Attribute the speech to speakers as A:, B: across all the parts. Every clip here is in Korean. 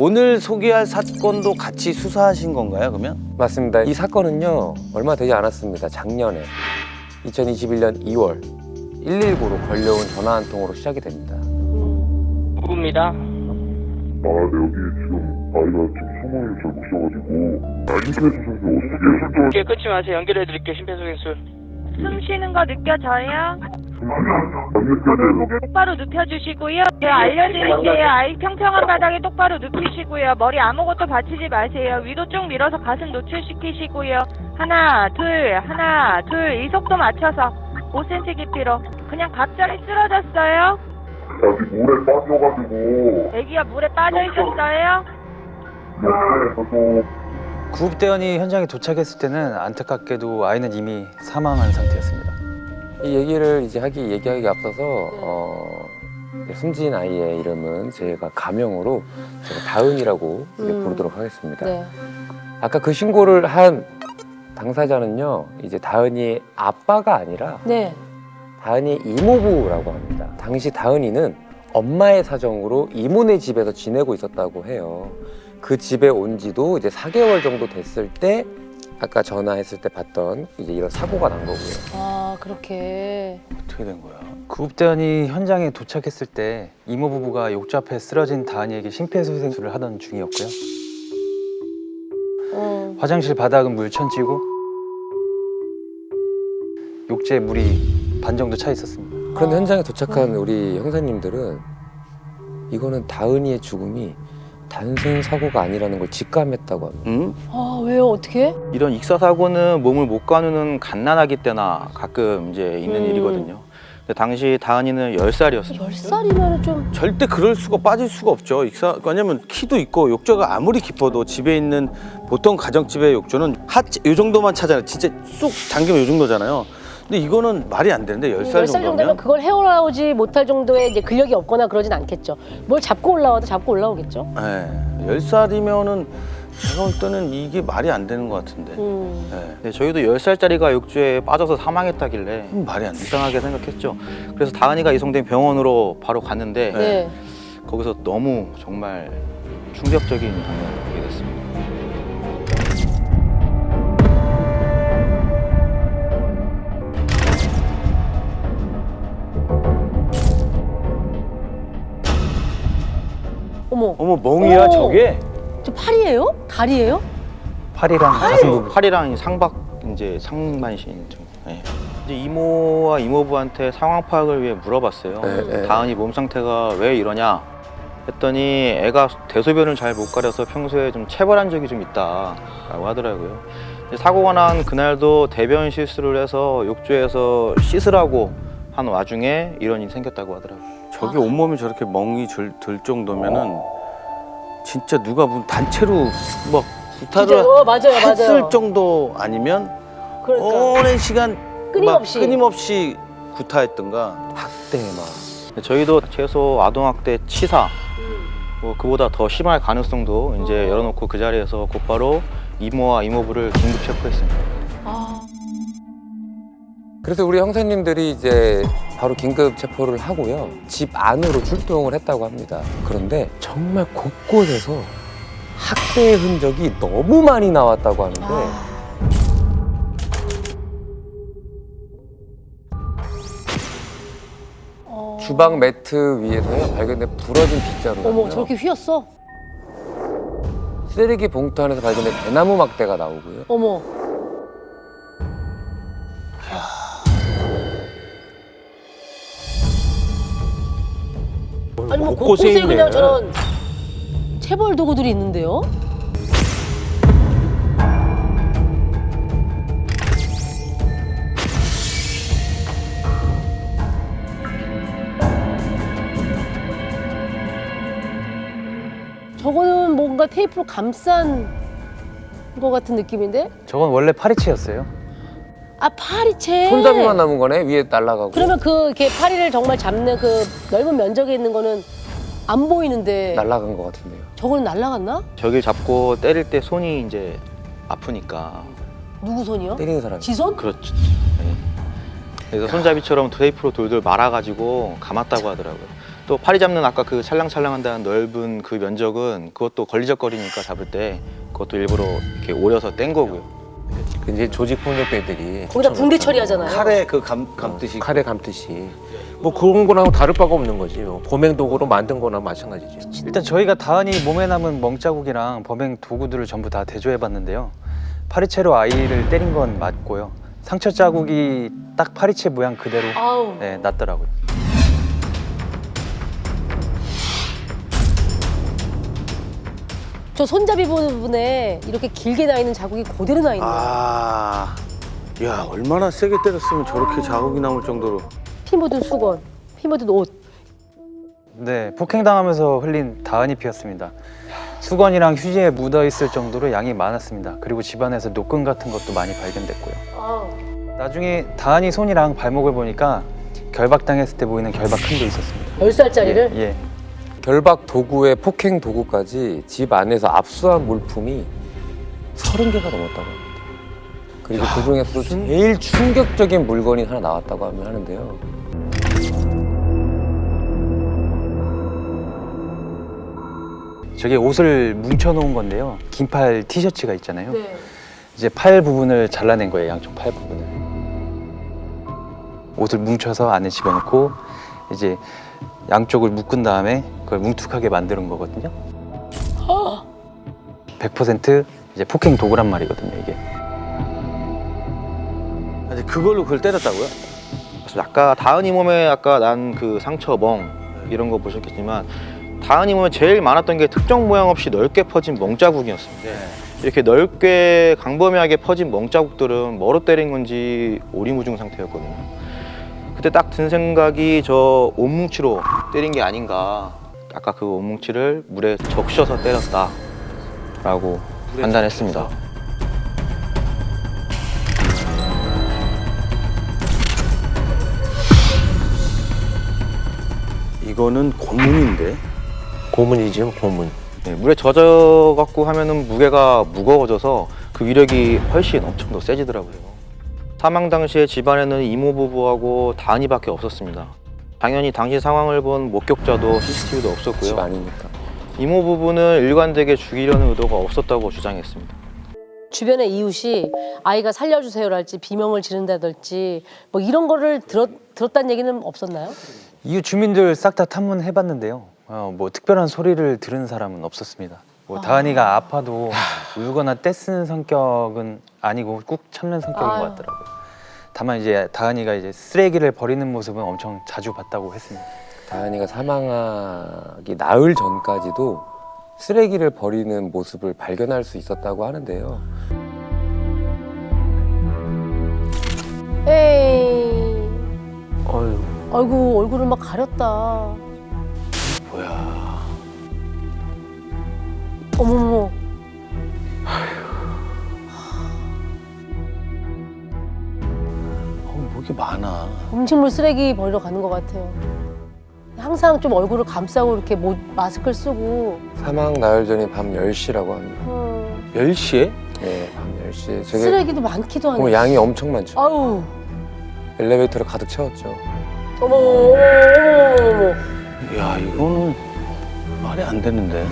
A: 오늘 소개할 사건도 같이 수사하신 건가요, 그러면?
B: 맞습니다. 이 사건은요 얼마 되지 않았습니다. 작년에 2021년 2월 119로 걸려온 전화 한 통으로 시작이 됩니다.
C: 누구입니다.
D: 여기 지금 아이가 지금 숨을 잘 못 쉬어가지고 심폐소생술 어떻게
C: 오케이, 끊지 마세요. 연결해드릴게요. 심폐소생술.
E: 숨 쉬는 거 느껴져요?
D: 안 느껴져요.
E: 똑바로 눕혀주시고요. 제가 알려드릴게요. 아이 평평한 바닥에 똑바로 눕히시고요. 머리 아무것도 받치지 마세요. 위로 쭉 밀어서 가슴 노출시키시고요. 하나, 둘. 이 속도 맞춰서 5cm 깊이로. 그냥 갑자기 쓰러졌어요?
D: 아직 물에 빠져가지고
E: 애기가 물에 빠져 있었어요?
D: 옆에서
A: 구급대원이 현장에 도착했을 때는 안타깝게도 아이는 이미 사망한 상태였습니다.
B: 이 얘기를 이제 얘기하기 앞서서 숨진 아이의 이름은 제가 가명으로 제가 다은이라고 이제 부르도록 하겠습니다.
F: 네.
B: 아까 그 신고를 한 당사자는요 이제 다은이의 아빠가 아니라
F: 네.
B: 다은이 이모부라고 합니다. 당시 다은이는 엄마의 사정으로 이모네 집에서 지내고 있었다고 해요. 그 집에 온 지도 이제 4개월 정도 됐을 때 아까 전화했을 때 봤던 이제 이런 사고가 난 거고요.
F: 아, 그렇게.
A: 어떻게 된 거야? 구급대원이 현장에 도착했을 때 이모 부부가 욕조 앞에 쓰러진 다은이에게 심폐소생술을 하던 중이었고요. 화장실 바닥은 물천지고 욕조에 물이 반 정도 차 있었습니다.
B: 그런데 현장에 도착한 우리 형사님들은 이거는 다은이의 죽음이 단순 사고가 아니라는 걸 직감했다고 합니다.
A: 응?
F: 아, 왜요? 어떻게?
A: 이런 익사사고는 몸을 못 가누는 갓난아기 때나 가끔 이제 있는 일이거든요. 근데 당시 다은이는 10살이었어요.
F: 10살이면 좀.
A: 절대 그럴 수가 빠질 수가 없죠. 왜냐면 키도 있고 욕조가 아무리 깊어도 집에 있는 보통 가정집의 욕조는 요 정도만 차잖아요. 진짜 쏙 잠기면 요 정도잖아요. 근데 이거는 말이 안 되는데 10살
F: 10살 정도면
A: 정도면
F: 그걸 헤어나오지 못할 정도의 이제 근력이 없거나 그러진 않겠죠. 뭘 잡고 올라와도 잡고 올라오겠죠.
A: 네, 10살이면은 제가 볼 때는 이게 말이 안 되는 것 같은데. 네. 근데 저희도 10살짜리가 욕조에 빠져서 사망했다길래 말이 안 이상하게 생각했죠. 그래서 다은이가 이송된 병원으로 바로 갔는데
F: 네.
A: 거기서 너무 정말 충격적인 장면을 보게 됐습니다.
F: 어머.
A: 어머 멍이야
F: 어머.
A: 저게?
F: 저 팔이에요? 다리예요?
A: 팔이랑 가슴 부분. 팔이랑 상박 이제 상반신 좀. 네. 이제 이모와 이모부한테 상황 파악을 위해 물어봤어요.
B: 네.
A: 다은이 몸 상태가 왜 이러냐 했더니 애가 대소변을 잘 못 가려서 평소에 좀 체벌한 적이 좀 있다라고 하더라고요. 이제 사고가 난 그날도 대변 실수를 해서 욕조에서 씻으라고 한 와중에 이런 일이 생겼다고 하더라고요. 저게 온몸이 저렇게 멍이 들 정도면은 진짜 누가 무슨 단체로 막 구타를
F: 맞아요,
A: 했을
F: 맞아요.
A: 정도 아니면
F: 그러니까.
A: 오랜 시간
F: 끊임없이.
A: 막 끊임없이 구타했던가.
B: 학대 막.
A: 저희도 최소 아동학대 치사 뭐 그보다 더 심할 가능성도 이제 열어놓고 그 자리에서 곧바로 이모와 이모부를 긴급 체포했습니다.
F: 아.
B: 그래서 우리 형사님들이 이제 바로 긴급 체포를 하고요. 집 안으로 출동을 했다고 합니다. 그런데 정말 곳곳에서 학대의 흔적이 너무 많이 나왔다고 하는데 주방 매트 위에서요 발견된 부러진 빗자루가
F: 어머, 저렇게 휘었어?
B: 쓰레기 봉투 안에서 발견된 대나무 막대가 나오고요.
F: 어머. 아니 뭐 곳곳에
A: 있네.
F: 그냥 저런 체벌 도구들이 있는데요? 저거는 뭔가 테이프로 감싼 것 같은 느낌인데?
A: 저건 원래 파리채였어요.
F: 아, 파리채.
B: 손잡이만 남은 거네. 위에 날아가고.
F: 그러면 그 이렇게 파리를 정말 잡는 그 넓은 면적에 있는 거는 안 보이는데
B: 날아간 것 같은데요.
F: 저거는 날아갔나?
A: 저길 잡고 때릴 때 손이 이제 아프니까.
F: 누구 손이요?
B: 때리는 사람이.
F: 지 손?
A: 그렇죠. 네. 그래서 손잡이처럼 테이프로 돌돌 말아가지고 감았다고 하더라고요. 또 파리 잡는 아까 그 찰랑찰랑한다는 넓은 그 면적은 그것도 걸리적거리니까 잡을 때 그것도 일부러 이렇게 오려서 뗀 거고요.
G: 이제 조직폭력배들이
F: 거기다 붕대 처리하잖아요.
G: 칼에 그 감듯이
B: 칼에 감듯이.
G: 뭐 그런 거랑 다를 바가 없는 거지. 뭐 범행 도구로 만든 거나 마찬가지지.
H: 일단 저희가 다은이 몸에 남은 멍자국이랑 범행 도구들을 전부 다 대조해봤는데요. 파리채로 아이를 때린 건 맞고요. 상처 자국이 딱 파리채 모양 그대로
F: 아우.
H: 네, 났더라고요.
F: 저 손잡이 부분에 이렇게 길게 나 있는 자국이 그대로 나 있네요.
G: 아, 야 얼마나 세게 때렸으면 저렇게 자국이 남을 정도로.
F: 피 묻은 수건, 피 묻은 옷.
H: 네, 폭행당하면서 흘린 다은이 피였습니다. 수건이랑 휴지에 묻어있을 정도로 양이 많았습니다. 그리고 집안에서 노끈 같은 것도 많이 발견됐고요.
F: 아우.
H: 나중에 다은이 손이랑 발목을 보니까 결박당했을 때 보이는 결박 큰 게 있었습니다.
F: 10살짜리를?
H: 예.
B: 결박 도구에 폭행 도구까지 집 안에서 압수한 물품이 30개가 넘었다고 합니다. 그리고 그 중에서도 제일 충격적인 물건이 하나 나왔다고 하는데요.
H: 저게 옷을 뭉쳐놓은 건데요. 긴팔 티셔츠가 있잖아요.
F: 네.
H: 이제 팔 부분을 잘라낸 거예요. 양쪽 팔 부분을. 옷을 뭉쳐서 안에 집어넣고 이제 양쪽을 묶은 다음에 그걸 뭉툭하게 만드는 거거든요. 100% 이제 폭행 도구란 말이거든요, 이게.
G: 근데 그걸로 그걸 때렸다고요?
A: 그래서 아까 다은이 몸에 아까 난 그 상처, 멍 이런 거 보셨겠지만 다은이 몸에 제일 많았던 게 특정 모양 없이 넓게 퍼진 멍자국이었습니다. 이렇게 넓게 광범위하게 퍼진 멍자국들은 뭐로 때린 건지 오리무중 상태였거든요. 그때 딱 든 생각이 저 옷뭉치로 때린 게 아닌가. 아까 그 옷뭉치를 물에 적셔서 때렸다라고 판단했습니다.
G: 이거는 고문인데. 고문이죠, 고문.
A: 네, 물에 젖어갖고 하면은 무게가 무거워져서 그 위력이 훨씬 엄청 더 세지더라고요. 사망 당시에 집안에는 이모 부부하고 다은이밖에 없었습니다. 당연히 당시 상황을 본 목격자도 CCTV도
B: 집
A: 없었고요.
B: 아니니까.
A: 이모 부부는 일관되게 죽이려는 의도가 없었다고 주장했습니다.
F: 주변에 이웃이 아이가 살려주세요랄지 비명을 지른다든지 뭐 이런 거를 들었다는 얘기는 없었나요?
H: 이웃 주민들 싹 다 탐문해봤는데요. 뭐 특별한 소리를 들은 사람은 없었습니다. 뭐 다은이가 아파도 울거나 떼쓰는 성격은 아니고 꾹 참는 성격인 것
F: 아유.
H: 같더라고요. 다만 이제 다은이가 이제 쓰레기를 버리는 모습은 엄청 자주 봤다고 했습니다.
B: 다은이가 사망하기 나흘 전까지도 쓰레기를 버리는 모습을 발견할 수 있었다고 하는데요.
F: 에이.
G: 어휴,
F: 아이고 얼굴을 막 가렸다.
G: 뭐야.
F: 어머머.
G: 뭐 이렇게 많아.
F: 음식물 쓰레기 버리러 가는 것 같아요. 항상 좀 얼굴을 감싸고 이렇게 마스크를 쓰고.
B: 사망 나흘 전이 밤 10시라고 합니다.
G: 10시에?
B: 네, 밤 10시에.
F: 쓰레기도 많기도 하네.
B: 양이 엄청 많죠.
F: 아우.
B: 엘리베이터를 가득 채웠죠.
F: 어머, 어머, 어머, 어머.
G: 야, 이거는 말이 안 되는데.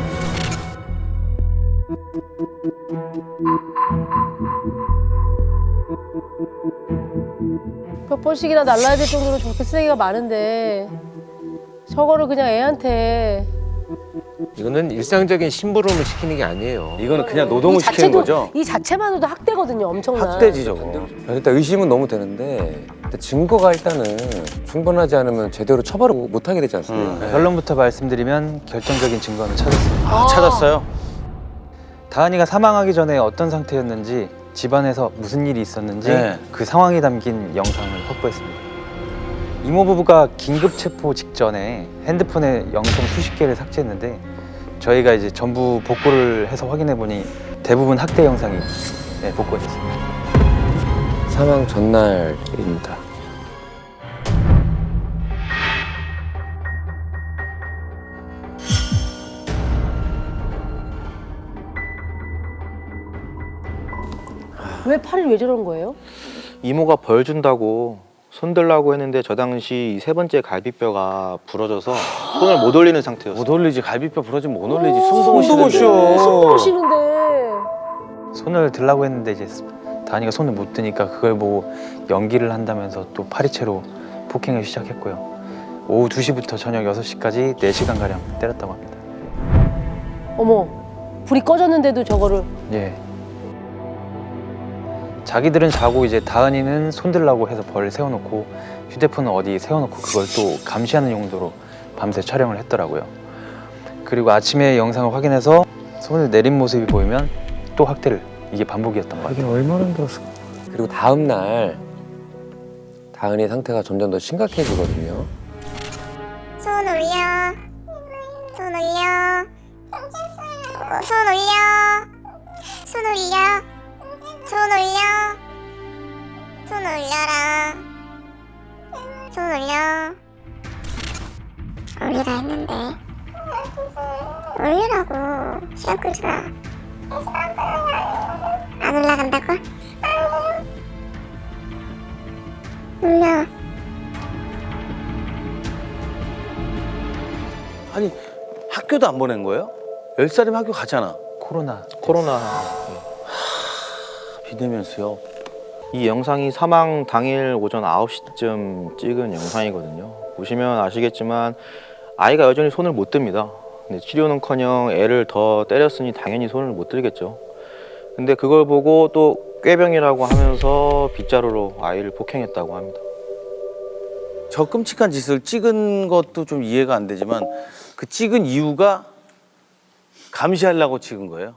F: 몇 번씩이나 날라야 될 정도로 저렇게 쓰레기가 많은데 저거를 그냥 애한테.
G: 이거는 일상적인 심부름을 시키는 게 아니에요. 이거는 그냥 노동을
F: 이
G: 시키는
F: 자체도-
G: 거죠?
F: 이 자체만으로도 학대거든요, 엄청난.
G: 학대지 저거.
B: 일단 의심은 너무 되는데 일단 증거가 일단은 충분하지 않으면 제대로 처벌을 못하게 되지 않습니까?
H: 결론부터 말씀드리면 결정적인 증거는 찾았습니다.
G: 아, 찾았어요?
H: 다은이가 사망하기 전에 어떤 상태였는지, 집안에서 무슨 일이 있었는지
G: 네.
H: 그 상황이 담긴 영상을 확보했습니다. 이모 부부가 긴급 체포 직전에 핸드폰에 영상 수십 개를 삭제했는데 저희가 이제 전부 복구를 해서 확인해 보니 대부분 학대 영상이 복구가 됐습니다.
B: 사망 전날입니다.
F: 왜 팔을 왜 저런 거예요?
A: 이모가 벌 준다고 손들라고 했는데 저 당시 이 세 번째 갈비뼈가 부러져서 손을 못 올리는 상태였어요.
G: 못 올리지. 갈비뼈 부러지면 못 올리지. 숨도 못
B: 숨도 못
G: 쉬는데.
B: 쉬어.
F: 숨도 쉬는데.
H: 손을 들라고 했는데 이제 다은이가 손을 못 드니까 그걸 보고 연기를 한다면서 또 파리채로 폭행을 시작했고요. 오후 2시부터 저녁 6시까지 4시간가량 때렸다고 합니다.
F: 어머, 불이 꺼졌는데도 저거를.
H: 예. 자기들은 자고 이제 다은이는 손들라고 해서 벌을 세워놓고 휴대폰은 어디 세워놓고 그걸 또 감시하는 용도로 밤새 촬영을 했더라고요. 그리고 아침에 영상을 확인해서 손을 내린 모습이 보이면 또 학대를, 이게 반복이었던 것 같아요.
B: 얼마나 힘들었을까. 그리고 다음 날 다은이 상태가 점점 더 심각해지거든요.
I: 손 올려. 손 올려. 손 올려. 손 올려. 손 올려. 손 올려라. 손 올려. 올리라 했는데. 올리라고. 시간 끌지 마. 안 올라간다고? 올려.
G: 아니 학교도 안 보낸 거예요? 10살이면 학교 가잖아.
H: 코로나.
G: 비대면서요.
A: 이 영상이 사망 당일 오전 9시쯤 찍은 영상이거든요. 보시면 아시겠지만 아이가 여전히 손을 못 듭니다. 근데 치료는커녕 애를 더 때렸으니 당연히 손을 못 들겠죠. 근데 그걸 보고 또 꾀병이라고 하면서 빗자루로 아이를 폭행했다고 합니다.
G: 저 끔찍한 짓을 찍은 것도 좀 이해가 안 되지만 그 찍은 이유가 감시하려고 찍은 거예요?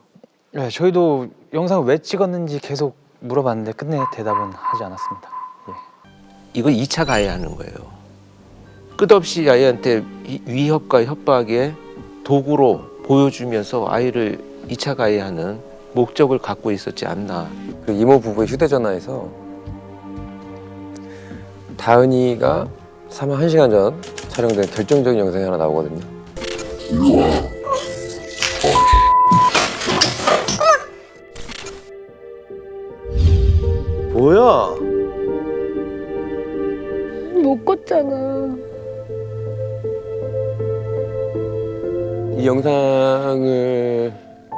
H: 네, 저희도 영상을 왜 찍었는지 계속 물어봤는데 끝내 대답은 하지 않았습니다. 예.
J: 이건 2차 가해하는 거예요. 끝없이 아이한테 위협과 협박의 도구로 보여주면서 아이를 2차 가해하는 목적을 갖고 있었지 않나.
B: 그 이모 부부의 휴대전화에서 다은이가 사망 1시간 전 촬영된 결정적인 영상이 하나 나오거든요.
G: 뭐야?
F: 못 껐잖아.
B: 이 영상을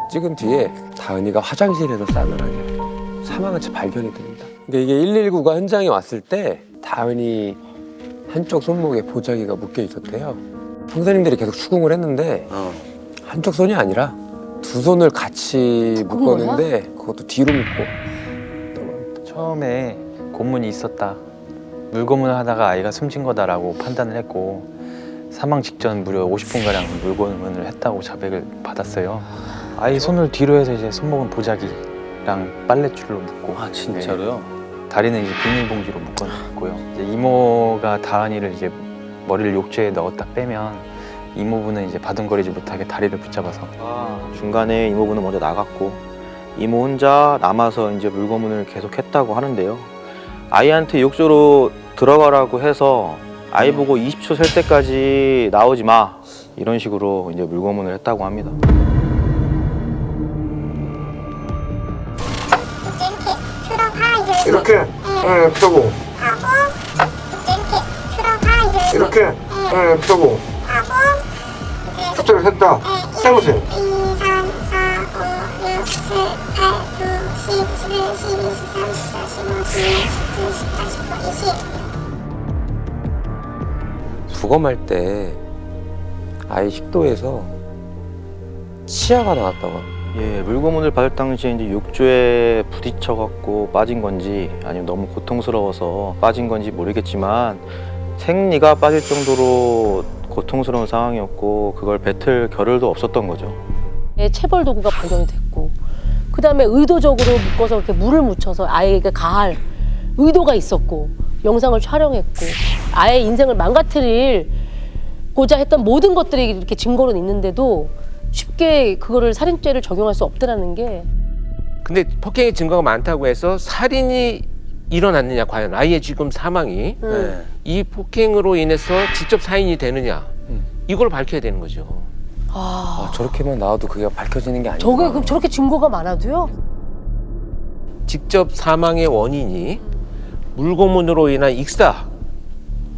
B: 찍은 뒤에 다은이가 화장실에서 싸늘하게 사망한 채 발견이 됩니다. 그러니까 이게 119가 현장에 왔을 때 다은이 한쪽 손목에 보자기가 묶여 있었대요. 형사님들이 계속 추궁을 했는데 한쪽 손이 아니라 두 손을 같이 묶었는데 그것도 뒤로 묶고.
H: 처음에 고문이 있었다. 물고문을 하다가 아이가 숨진 거다라고 판단을 했고 사망 직전 무려 50분가량 물고문을 했다고 자백을 받았어요. 아이 손을 뒤로 해서 이제 손목은 보자기랑 빨랫줄로 묶고
G: 아 진짜로요?
H: 네. 다리는 이제 비닐봉지로 묶어놨고요. 이제 이모가 다은이를 이제 머리를 욕조에 넣었다 빼면 이모부는 이제 바둥거리지 못하게 다리를 붙잡아서
A: 중간에 이모부는 먼저 나갔고 이모 혼자 남아서 이제 물고문을 계속했다고 하는데요. 아이한테 욕조로 들어가라고 해서 아이 보고 20초 셀 때까지 나오지 마 이런 식으로 이제 물고문을 했다고 합니다.
I: 이렇게 펴고 이렇게
D: 이렇게 펴고 숫자를 셌다. 세보세요.
I: 2, 3, 4, 5, 6, 7, 8, 9, 10, 11, 12, 13, 14, 15, 16, 17, 18, 19, 20
B: 부검할 때 아이 식도에서 치아가 나왔다고 합니다.
A: 예, 물고문을 받을 당시에 이제 욕조에 부딪혀갖고 빠진 건지 아니면 너무 고통스러워서 빠진 건지 모르겠지만 생리가 빠질 정도로 고통스러운 상황이었고 그걸 뱉을 겨를도 없었던 거죠.
F: 체벌 도구가 발견이 됐고 그다음에 의도적으로 묶어서 이렇게 물을 묻혀서 아이에게 가할 의도가 있었고 영상을 촬영했고 아이의 인생을 망가뜨리고자 했던 모든 것들이 이렇게 증거로 있는데도 쉽게 그거를 살인죄를 적용할 수 없다라는 게.
J: 근데 폭행의 증거가 많다고 해서 살인이 일어났느냐, 과연 아이의 지금 사망이
G: 네.
J: 이 폭행으로 인해서 직접 사인이 되느냐, 이걸 밝혀야 되는 거죠.
B: 저렇게만 나와도 그게 밝혀지는 게 아니구나.
F: 저게 그럼 저렇게 증거가 많아도요?
J: 직접 사망의 원인이 물고문으로 인한 익사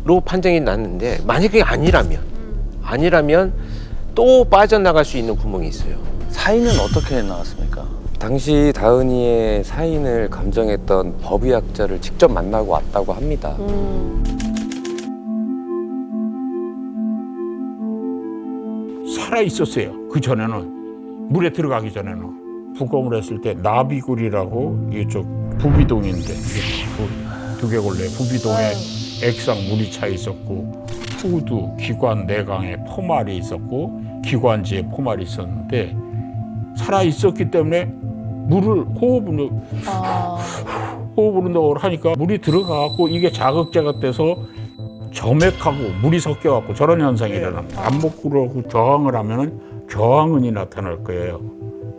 J: 판정이 났는데 만약에 아니라면 또 빠져나갈 수 있는 구멍이 있어요.
G: 사인은 어떻게 나왔습니까?
B: 당시 다은이의 사인을 감정했던 법의학자를 직접 만나고 왔다고 합니다.
K: 살아 있었어요. 그 전에는 물에 들어가기 전에는 부검을 했을 때 나비굴이라고 이쪽 부비동인데 두개골래 부비동에 액상 물이 차 있었고 후두, 기관 내강에 포말이 있었고 기관지에 포말이 있었는데 살아 있었기 때문에 물을 호흡을 운동을 하니까 물이 들어가고 이게 자극제가 돼서 점액하고 물이 섞여갖고 저런 현상이 일어납니다. 안목구로 저항을 하면은 저항은이 나타날 거예요.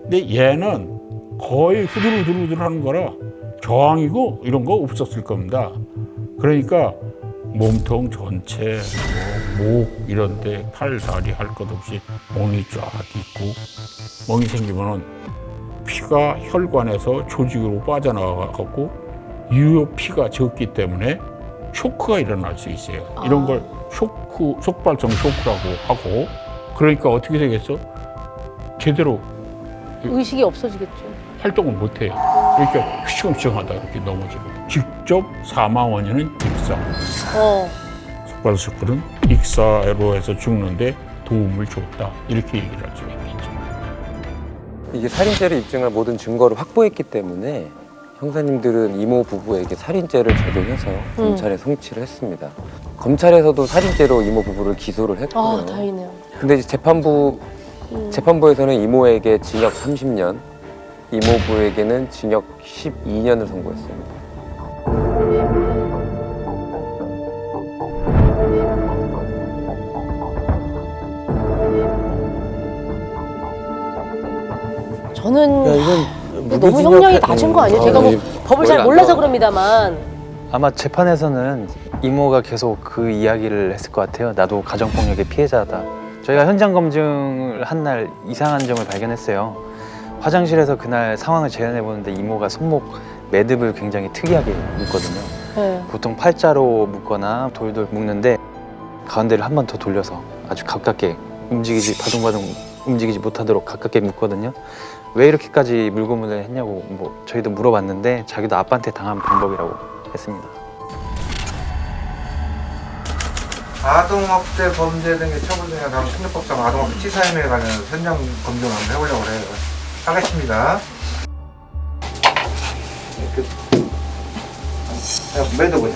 K: 근데 얘는 거의 후들후들하는 거라 저항이고 이런 거 없었을 겁니다. 그러니까 몸통 전체, 목 이런데 팔, 다리 할 것 없이 멍이 쫙 있고 멍이 생기면은 피가 혈관에서 조직으로 빠져나가고 유효 피가 적기 때문에 쇼크가 일어날 수 있어요. 이런 걸 쇼크, 속발성 쇼크라고 하고 그러니까 어떻게 되겠어? 제대로
F: 의식이 없어지겠죠.
K: 활동을 못해요. 이렇게 휘청휘청하다 이렇게 넘어지고 직접 사망 원인은 익사. 속발성은 익사로 해서 죽는데 도움을 줬다. 이렇게 얘기를 할 수가 있겠죠.
B: 이게 살인죄를 입증할 모든 증거를 확보했기 때문에 형사님들은 이모 부부에게 살인죄를 적용해서 검찰에 송치를 했습니다. 검찰에서도 살인죄로 이모 부부를 기소를 했고요.
F: 다행이네요.
B: 근데 이제 재판부에서는 이모에게 징역 30년, 이모부에게는 징역 12년을 선고했습니다.
F: 저는
B: 이건
F: 너무 형량이 낮은 거 아니에요? 제가 뭐 법을 잘 몰라서 그럽니다만.
H: 아마 재판에서는 이모가 계속 그 이야기를 했을 것 같아요. 나도 가정폭력의 피해자다. 저희가 현장 검증을 한 날 이상한 점을 발견했어요. 화장실에서 그날 상황을 재현해 보는데 이모가 손목 매듭을 굉장히 특이하게 묶거든요.
F: 네.
H: 보통 팔자로 묶거나 돌돌 묶는데 가운데를 한 번 더 돌려서 아주 가깝게 바둥바둥 움직이지 못하도록 가깝게 묶거든요. 왜 이렇게까지 물고문을 했냐고 뭐 저희도 물어봤는데 자기도 아빠한테 당한 방법이라고 했습니다.
L: 아동학대 범죄 등의 처벌 등에 관한 폭력법상 아동학대 치사임에 관한 현장 검증을 한번 해보려고 해요. 하겠습니다. 매듭을.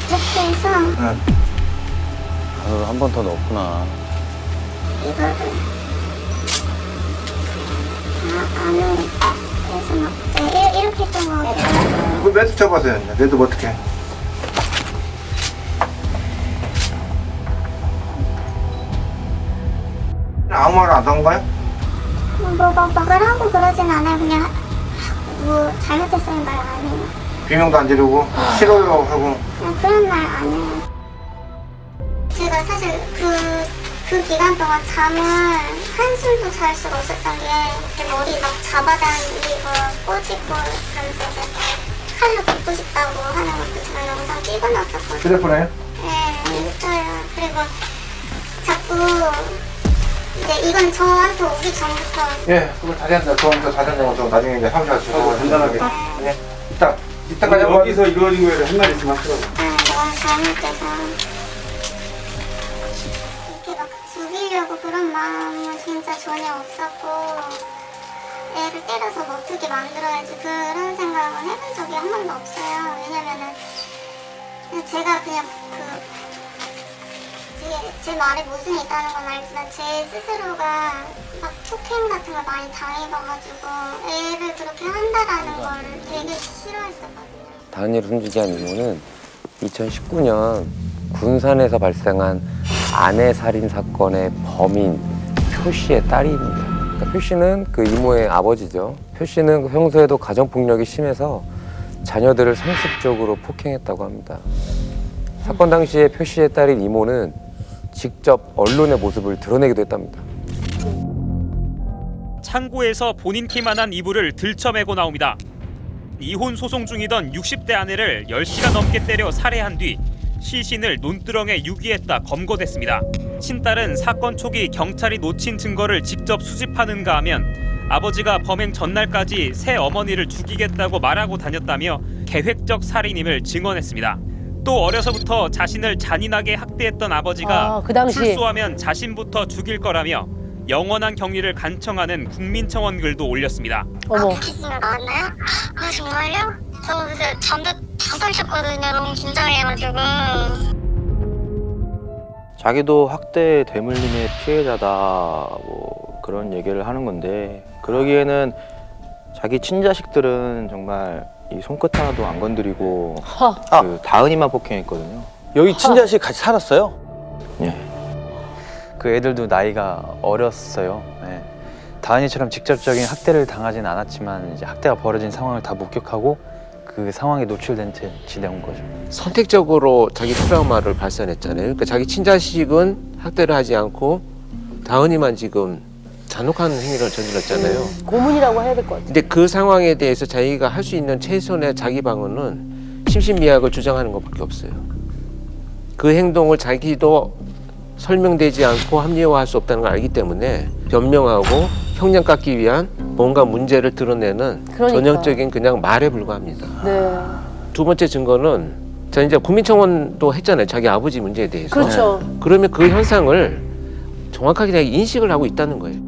I: 이렇게 해서
G: 한 번 더 넣었구나.
I: 이거를 안으로 해서 막 이렇게 했던 거 같아요.
L: 이거 매듭 쳐봐서요. 매듭 어떻게? 아무 말 안 한 거야?
I: 막을 하고 그러진 않아요. 그냥 뭐 잘못했어요 말 안 해요.
L: 비명도 안 지르고 싫어요 하고.
I: 그냥 그런 말 안 해요. 제가 사실 그 기간 동안 잠을 한숨도 잘 수가 없었던 게 이렇게 머리 막 잡아당기고 꼬집고 그러면서 이제 칼로 긋고 싶다고 하는 것도 제가 영상 찍어놨었거든요.
L: 휴대폰에?
I: 네, 있어요. 그리고 자꾸 이제 이건 저한테 오기 전부터
L: 예, 그거 자세한 저 자세한 거 나중에 이제 사무실 가서 간단하게. 네. 이따까지 여기서 이루어진 거에 한 가지 좀 하시라고.
I: 너무 잘못돼서 이렇게 막 죽이려고 그런 마음은 진짜 전혀 없었고 애를 때려서 먹게 만들어야지 그런 생각은 해본 적이 한 번도 없어요. 왜냐면은 제가 그냥 제 말에 모순이 있다는 건 알지만 제 스스로가 막 폭행 같은 걸 많이 당해봐가지고 애를 그렇게 한다라는 걸 되게 싫어했었거든요.
B: 다은이를 숨지게 한 이모는 2019년 군산에서 발생한 아내 살인 사건의 범인 표 씨의 딸입니다. 그러니까 표 씨는 그 이모의 아버지죠. 표 씨는 평소에도 가정폭력이 심해서 자녀들을 상습적으로 폭행했다고 합니다. 사건 당시에 표 씨의 딸인 이모는 직접 언론의 모습을 드러내기도 했답니다.
M: 창고에서 본인 키만한 이불을 들쳐매고 나옵니다. 이혼 소송 중이던 60대 아내를 10시간 넘게 때려 살해한 뒤 시신을 논두렁에 유기했다 검거됐습니다. 친딸은 사건 초기 경찰이 놓친 증거를 직접 수집하는가 하면 아버지가 범행 전날까지 새 어머니를 죽이겠다고 말하고 다녔다며 계획적 살인임을 증언했습니다. 또 어려서부터 자신을 잔인하게 학대했던 아버지가
F: 그 당시.
M: 출소하면 자신부터 죽일 거라며 영원한 격리를 간청하는 국민청원 글도 올렸습니다.
F: 어머.
I: 기스가 나왔나요? 아 정말요? 저 그때 잠도 다 설쳤거든요. 너무 긴장해가지고.
A: 자기도 학대 대물림의 피해자다 뭐 그런 얘기를 하는 건데 그러기에는 자기 친자식들은 정말 이 손끝 하나도 안 건드리고 그 다은이만 폭행했거든요.
G: 여기 친자식 같이 살았어요?
A: 예.
H: 그 애들도 나이가 어렸어요. 예. 다은이처럼 직접적인 학대를 당하진 않았지만 이제 학대가 벌어진 상황을 다 목격하고 그 상황에 노출된 채 지내온 거죠.
J: 선택적으로 자기 트라우마를 발산했잖아요. 그러니까 자기 친자식은 학대를 하지 않고 다은이만 지금 잔혹한 행위를 저질렀잖아요.
F: 고문이라고 해야 될 것 같아요.
J: 근데 그 상황에 대해서 자기가 할 수 있는 최선의 자기 방어는 심신미약을 주장하는 것밖에 없어요. 그 행동을 자기도 설명되지 않고 합리화할 수 없다는 걸 알기 때문에 변명하고 형량 깎기 위한 뭔가 문제를 드러내는 전형적인 그냥 말에 불과합니다.
F: 네.
J: 두 번째 증거는 자 이제 국민청원도 했잖아요. 자기 아버지 문제에 대해서.
F: 그렇죠.
J: 그러면 그 현상을 정확하게 자기 인식을 하고 있다는 거예요.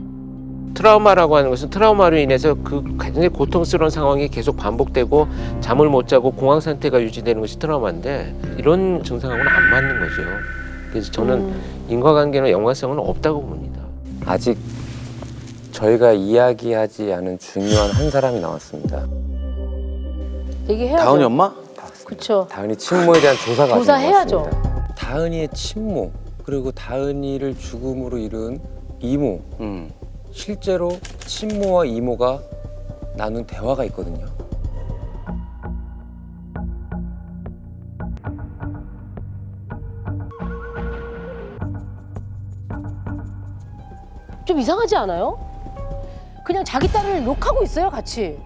J: 트라우마라고 하는 것은 트라우마로 인해서 그 굉장히 고통스러운 상황이 계속 반복되고 잠을 못 자고 공황 상태가 유지되는 것이 트라우마인데 이런 증상하고는 안 맞는 거죠. 그래서 저는 인과관계나 연관성은 없다고 봅니다.
B: 아직 저희가 이야기하지 않은 중요한 한 사람이 나왔습니다.
F: 얘기해야죠.
G: 다은이 엄마?
F: 그렇죠.
B: 다은이 친모에 대한 조사가 아직
F: 조사해야죠.
B: 남았습니다. 다은이의 친모 그리고 다은이를 죽음으로 이룬 이모 실제로 친모와 이모가 나눈 대화가 있거든요.
F: 좀 이상하지 않아요? 그냥 자기 딸을 욕하고 있어요, 같이.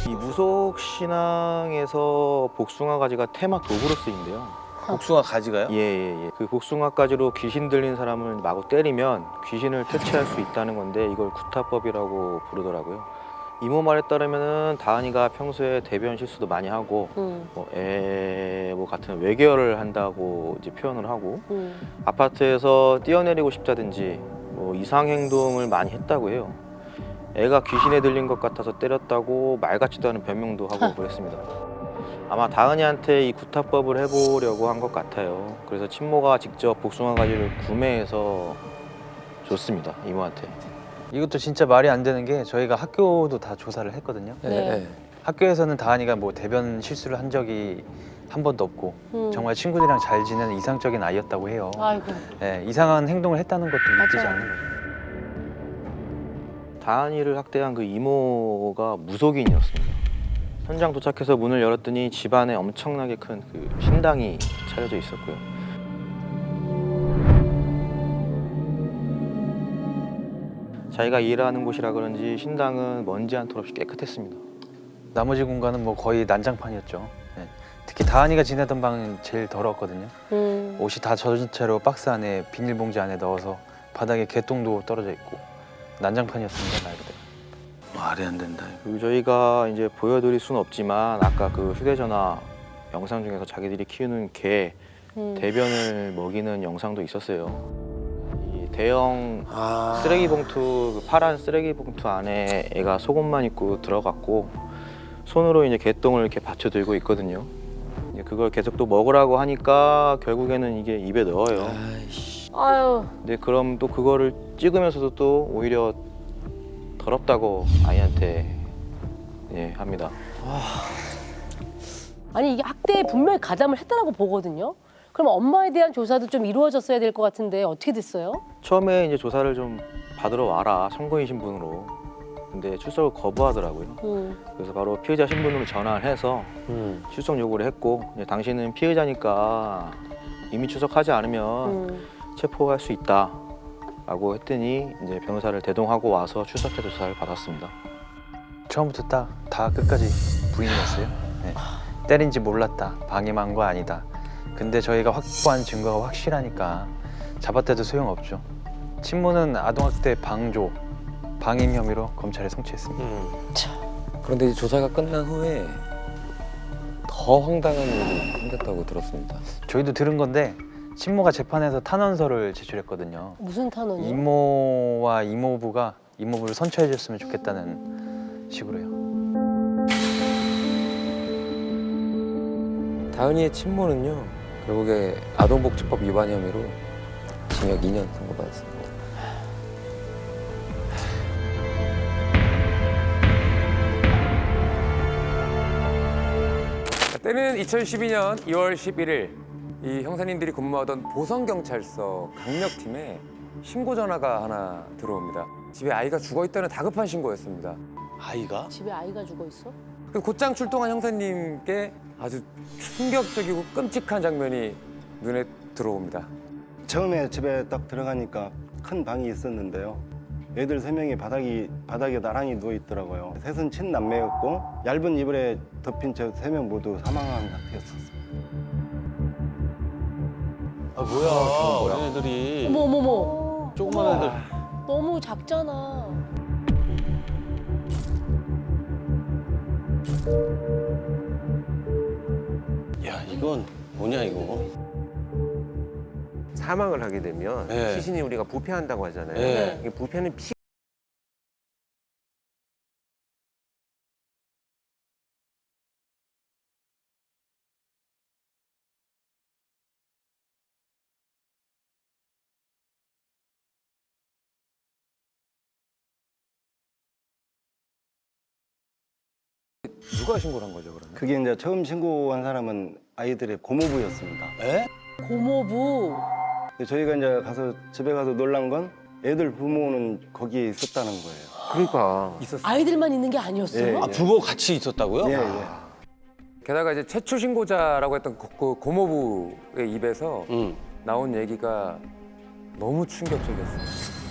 A: 이 무속 신앙에서 복숭아 가지가 테마 도구로 쓰인대요.
G: 복숭아 가지가요?
A: 예. 그 복숭아 가지로 귀신 들린 사람을 마구 때리면 귀신을 퇴치할 수 있다는 건데 이걸 구타법이라고 부르더라고요. 이모 말에 따르면은 다은이가 평소에 대변 실수도 많이 하고 뭐 같은 외계어를 한다고 이제 표현을 하고 아파트에서 뛰어내리고 싶다든지 뭐 이상 행동을 많이 했다고 해요. 애가 귀신에 들린 것 같아서 때렸다고 말 같지도 않은 변명도 하고 그랬습니다. 아마 다은이한테 이 구타법을 해보려고 한 것 같아요. 그래서 친모가 직접 복숭아 가지를 구매해서 줬습니다, 이모한테.
H: 이것도 진짜 말이 안 되는 게 저희가 학교도 다 조사를 했거든요.
F: 네.
H: 학교에서는 다은이가 뭐 대변 실수를 한 적이 한 번도 없고 정말 친구들이랑 잘 지내는 이상적인 아이였다고 해요.
F: 아이고.
H: 네, 이상한 행동을 했다는 것도 믿기지 않는 거죠.
A: 다은이를 학대한 그 이모가 무속인이었습니다. 현장 도착해서 문을 열었더니 집안에 엄청나게 큰 그 신당이 차려져 있었고요. 자기가 일하는 곳이라 그런지 신당은 먼지 한 톨 없이 깨끗했습니다.
H: 나머지 공간은 뭐 거의 난장판이었죠. 네. 특히 다은이가 지내던 방은 제일 더러웠거든요. 옷이 다 젖은 채로 박스 안에 비닐봉지 안에 넣어서 바닥에 개똥도 떨어져 있고 난장판이었습니다, 말 그대로.
G: 말이 안 된다.
A: 그리고 저희가 이제 보여드릴 수는 없지만 아까 그 휴대전화 영상 중에서 자기들이 키우는 개 대변을 먹이는 영상도 있었어요. 이 대형 쓰레기 봉투, 그 파란 쓰레기 봉투 안에 애가 속옷만 입고 들어갔고 손으로 이제 개똥을 이렇게 받쳐들고 있거든요. 이제 그걸 계속 또 먹으라고 하니까 결국에는 이게 입에 넣어요.
F: 아유.
A: 근데 그럼 또 그거를 찍으면서도 또 오히려 더럽다고 아이한테 합니다.
F: 아니 이게 학대에 분명히 가담을 했다라고 보거든요. 그럼 엄마에 대한 조사도 좀 이루어졌어야 될 것 같은데 어떻게 됐어요?
A: 처음에 이제 조사를 좀 받으러 와라, 선고인 신분으로 근데 출석을 거부하더라고요. 그래서 바로 피의자 신분으로 전환을 해서 출석 요구를 했고, 이제 당신은 피의자니까 이미 출석하지 않으면 체포할 수 있다라고 했더니 이제 변호사를 대동하고 와서 출석해 조사를 받았습니다.
H: 처음부터 다 끝까지 부인했어요. 네. 때린지 몰랐다, 방임한 거 아니다. 근데 저희가 확보한 증거가 확실하니까 잡았대도 소용없죠. 친모는 아동학대 방조, 방임 혐의로 검찰에 송치했습니다.
B: 그런데 이제 조사가 끝난 후에 더 황당한 일이 생겼다고 들었습니다.
H: 저희도 들은 건데 친모가 재판에서 탄원서를 제출했거든요.
F: 무슨 탄원이요?
H: 이모와 이모부가 이모부를 선처해줬으면 좋겠다는 식으로요.
B: 다은이의 친모는요, 결국에 아동복지법 위반 혐의로 징역 2년 선고받았습니다. 때는 2012년 2월 11일 이 형사님들이 근무하던 보성경찰서 강력팀에 신고 전화가 하나 들어옵니다. 집에 아이가 죽어있다는 다급한 신고였습니다.
G: 아이가?
F: 집에 아이가 죽어 있어?
B: 곧장 출동한 형사님께 아주 충격적이고 끔찍한 장면이 눈에 들어옵니다.
N: 처음에 집에 딱 들어가니까 큰 방이 있었는데요. 애들 3명이 바닥에 나란히 누워 있더라고요. 셋은 친남매였고 얇은 이불에 덮인 채 3명 모두 사망한 상태였었습니다.
G: 아 뭐야? 얘네들이
F: 어머.
G: 조그만 애들.
F: 너무 작잖아.
G: 야 이건 뭐냐 이거?
J: 사망을 하게 되면
G: 네.
J: 시신이 우리가 부패한다고 하잖아요.
G: 네.
J: 이게 부패는 피
B: 누가 신고를 한 거죠, 그러면?
N: 그게 이제 처음 신고한 사람은 아이들의 고모부였습니다.
G: 에?
F: 고모부.
N: 저희가 이제 집에 가서 놀란 건 애들 부모는 거기에 있었다는 거예요.
J: 그러니까
F: 아이들만 있는 게 아니었어요?
N: 예,
G: 아 부모 같이 있었다고요?
N: 예, 예.
B: 게다가 이제 최초 신고자라고 했던 그 고모부의 입에서 나온 얘기가 너무 충격적이었어요.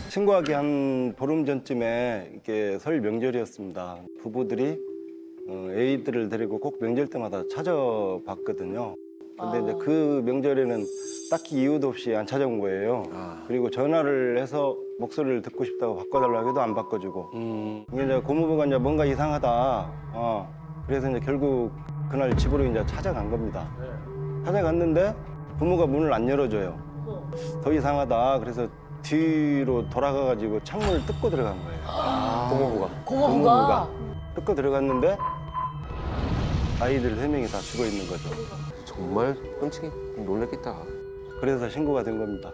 N: 신고하기 한 보름 전쯤에 이렇게 설 명절이었습니다. 부부들이 애들을 데리고 꼭 명절 때마다 찾아봤거든요. 근데 이제 그 명절에는 딱히 이유도 없이 안 찾아온 거예요. 그리고 전화를 해서 목소리를 듣고 싶다고 바꿔달라고 해도 안 바꿔주고. 이게 이제 고모부가 이제 뭔가 이상하다. 그래서 이제 결국 그날 집으로 이제 찾아간 겁니다. 찾아갔는데 부모가 문을 안 열어줘요. 더 이상하다. 그래서 뒤로 돌아가가지고 창문을 뜯고 들어간 거예요.
F: 고모부가.
N: 뜯고 들어갔는데 아이들 3명이 다 죽어 있는 거죠.
J: 정말 끔찍해 놀랐겠다.
N: 그래서 신고가 된 겁니다.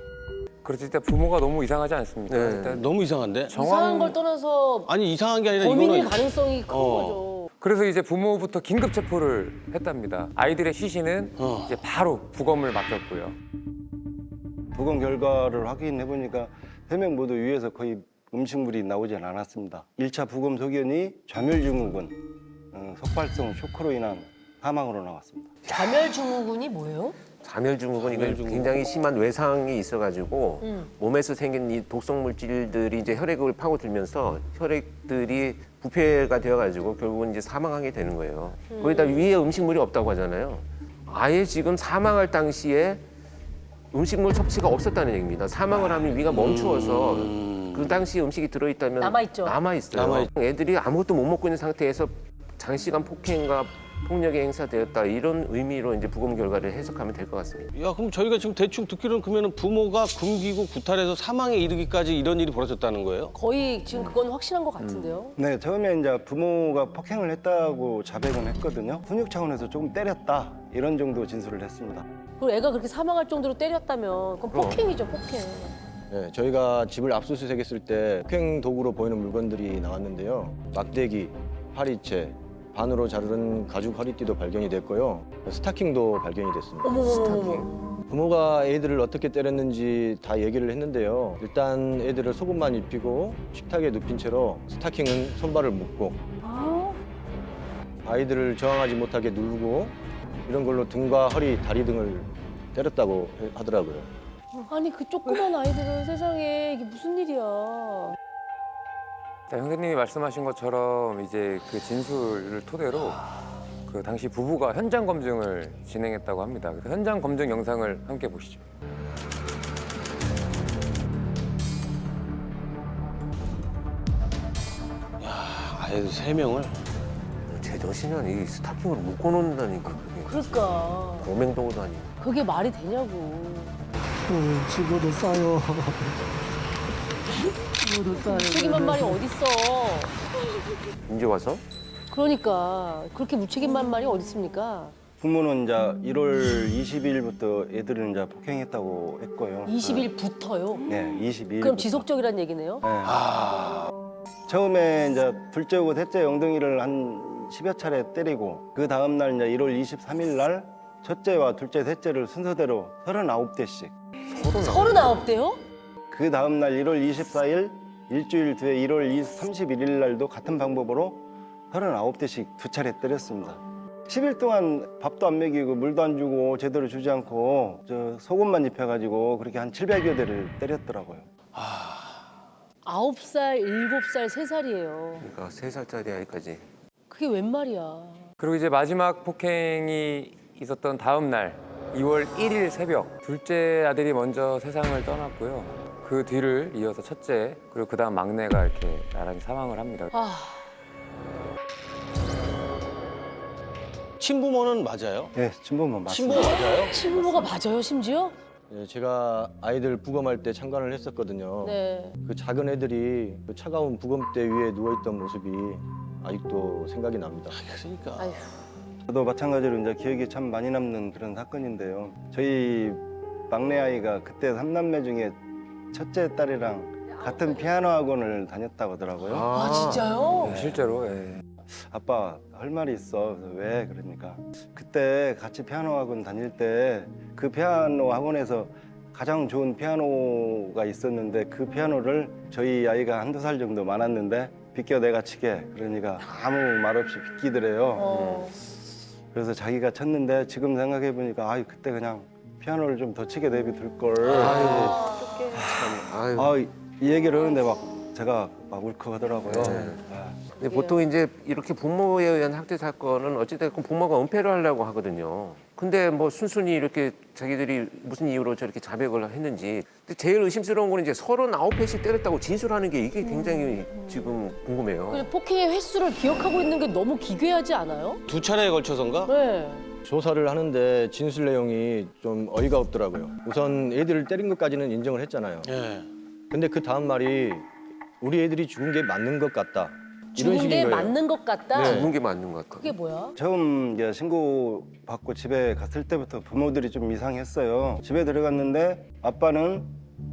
B: 그래서 일단 부모가 너무 이상하지 않습니까?
J: 네.
B: 일단
G: 너무 이상한데?
F: 이상한 걸 떠나서
G: 아니 이상한 게 아니라
F: 범인일
G: 이거는
F: 가능성이 큰 거죠.
B: 그래서 이제 부모부터 긴급 체포를 했답니다. 아이들의 시신은 이제 바로 부검을 맡겼고요.
N: 부검 결과를 확인해 보니까 3명 모두 위에서 거의 음식물이 나오진 않았습니다. 1차 부검 소견이 좌멸증후군, 속발성 쇼크로 인한 사망으로 나왔습니다.
F: 좌멸증후군이 뭐예요?
J: 자멸증후군 이건 굉장히 심한 외상이 있어가지고 몸에서 생긴 이 독성 물질들이 이제 혈액을 파고들면서 혈액들이 부패가 되어가지고 결국은 이제 사망하게 되는 거예요. 거기다 위에 음식물이 없다고 하잖아요. 아예 지금 사망할 당시에 음식물 섭취가 없었다는 얘기입니다. 사망을 하면 위가 멈추어서 그 당시에 음식이 들어있다면 남아있어요. 애들이 아무것도 못 먹고 있는 상태에서 장시간 폭행과 폭력이 행사되었다 이런 의미로 이제 부검 결과를 해석하면 될 것 같습니다.
G: 야 그럼 저희가 지금 대충 듣기로는 그러면 부모가 굶기고 구탈해서 사망에 이르기까지 이런 일이 벌어졌다는 거예요?
F: 거의 지금 그건 확실한 것 같은데요.
N: 네, 처음에 이제 부모가 폭행을 했다고 자백은 했거든요. 훈육 차원에서 조금 때렸다 이런 정도 진술을 했습니다.
F: 그리고 애가 그렇게 사망할 정도로 때렸다면 그건 폭행이죠, 폭행.
A: 네, 저희가 집을 압수수색했을 때 폭행 도구로 보이는 물건들이 나왔는데요. 막대기, 파리채, 반으로 자른 가죽 허리띠도 발견이 됐고요. 스타킹도 발견이 됐습니다.
F: 어머.
O: 부모가 애들을 어떻게 때렸는지 다 얘기를 했는데요. 일단 애들을 속옷만 입히고 식탁에 눕힌 채로 스타킹은 손발을 묶고 아이들을 저항하지 못하게 누르고 이런 걸로 등과 허리, 다리 등을 때렸다고 하더라고요.
F: 아니 그 조그만 아이들은 세상에 이게 무슨 일이야.
B: 자, 형사님이 말씀하신 것처럼 이제 그 진술을 토대로 그 당시 부부가 현장 검증을 진행했다고 합니다. 그 현장 검증 영상을 함께 보시죠.
G: 아이들 3명을
J: 제정신은 이 스타킹을 묶어놓는다니까. 그게.
F: 그러니까
J: 범행도구 다니.
F: 그게 말이 되냐고.
P: 죽어도 싸요. 죽어도 싸요.
F: 무책임한 말이 어딨어.
J: 이제 와서?
F: 그러니까 그렇게 무책임한 말이 어딨습니까?
N: 부모는 이제 1월 20일부터 애들은 이제 폭행했다고 했고요.
F: 20일부터요?
N: 네, 22일.
F: 그럼 지속적이란 얘기네요?
N: 네. 처음에 이제 둘째 오고 셋째 엉덩이를 한 10여 차례 때리고 그 다음 날 이제 1월 23일 날 첫째와 둘째, 셋째를 순서대로 39대씩.
F: 39대요?
N: 그 다음 날 1월 24일 일주일 뒤에 1월 31일 날도 같은 방법으로 39대씩 2차례 때렸습니다. 10일 동안 밥도 안 먹이고 물도 안 주고 제대로 주지 않고 저 속옷만 입혀가지고 그렇게 한 700여 대를 때렸더라고요.
F: 9살, 7살, 3살이에요.
J: 그러니까 3살짜리 아이까지.
F: 그게 웬 말이야.
B: 그리고 이제 마지막 폭행이 있었던 다음 날 2월 1일 새벽 둘째 아들이 먼저 세상을 떠났고요. 그 뒤를 이어서 첫째 그리고 그 다음 막내가 이렇게 나란히 사망을 합니다.
G: 친부모는 맞아요?
N: 네, 친부모 맞습니다.
G: 친부모 맞아요?
F: 친부모가 맞아요, 심지어?
O: 네, 제가 아이들 부검할 때 참관을 했었거든요.
F: 네.
O: 그 작은 애들이 그 차가운 부검대 위에 누워있던 모습이 아직도 생각이 납니다.
G: 그러니까.
F: 아휴.
N: 저도 마찬가지로 이제 기억이 참 많이 남는 그런 사건인데요. 저희 막내 아이가 그때 3남매 중에 첫째 딸이랑 같은 피아노 학원을 다녔다고 하더라고요.
F: 아, 진짜요?
B: 네, 실제로. 예.
N: 아빠 할 말이 있어. 그래서 왜? 그러니까 그때 같이 피아노 학원 다닐 때 그 피아노 학원에서 가장 좋은 피아노가 있었는데 그 피아노를 저희 아이가 1~2살 정도 많았는데 비껴 내가 치게. 그러니까 아무 말 없이 비키더래요. 그래서 자기가 쳤는데 지금 생각해 보니까 아이 그때 그냥 피아노를 좀 더 치게 내비둘 걸. 이 얘기를 하는데 막 제가 막 울컥하더라고요.
J: 근데 보통 이제 이렇게 부모에 의한 학대 사건은 어찌됐건 부모가 은폐를 하려고 하거든요. 근데 뭐 순순히 이렇게 자기들이 무슨 이유로 저렇게 자백을 했는지. 근데 제일 의심스러운 건 이제 39회씩 때렸다고 진술하는 게 이게 굉장히 지금 궁금해요.
F: 근데 폭행의 횟수를 기억하고 있는 게 너무 기괴하지 않아요?
G: 2차례에 걸쳐서인가?
F: 네.
O: 조사를 하는데 진술 내용이 좀 어이가 없더라고요. 우선 애들을 때린 것까지는 인정을 했잖아요.
G: 예.
O: 근데 그 다음 말이 우리 애들이 죽은 게 맞는 것 같다. 이런
F: 죽은 게
O: 식인 거예요.
F: 맞는 것 같다?
O: 네.
J: 죽은 게 맞는 것 같아.
F: 그게 뭐야?
N: 처음 이제 신고 받고 집에 갔을 때부터 부모들이 좀 이상했어요. 집에 들어갔는데 아빠는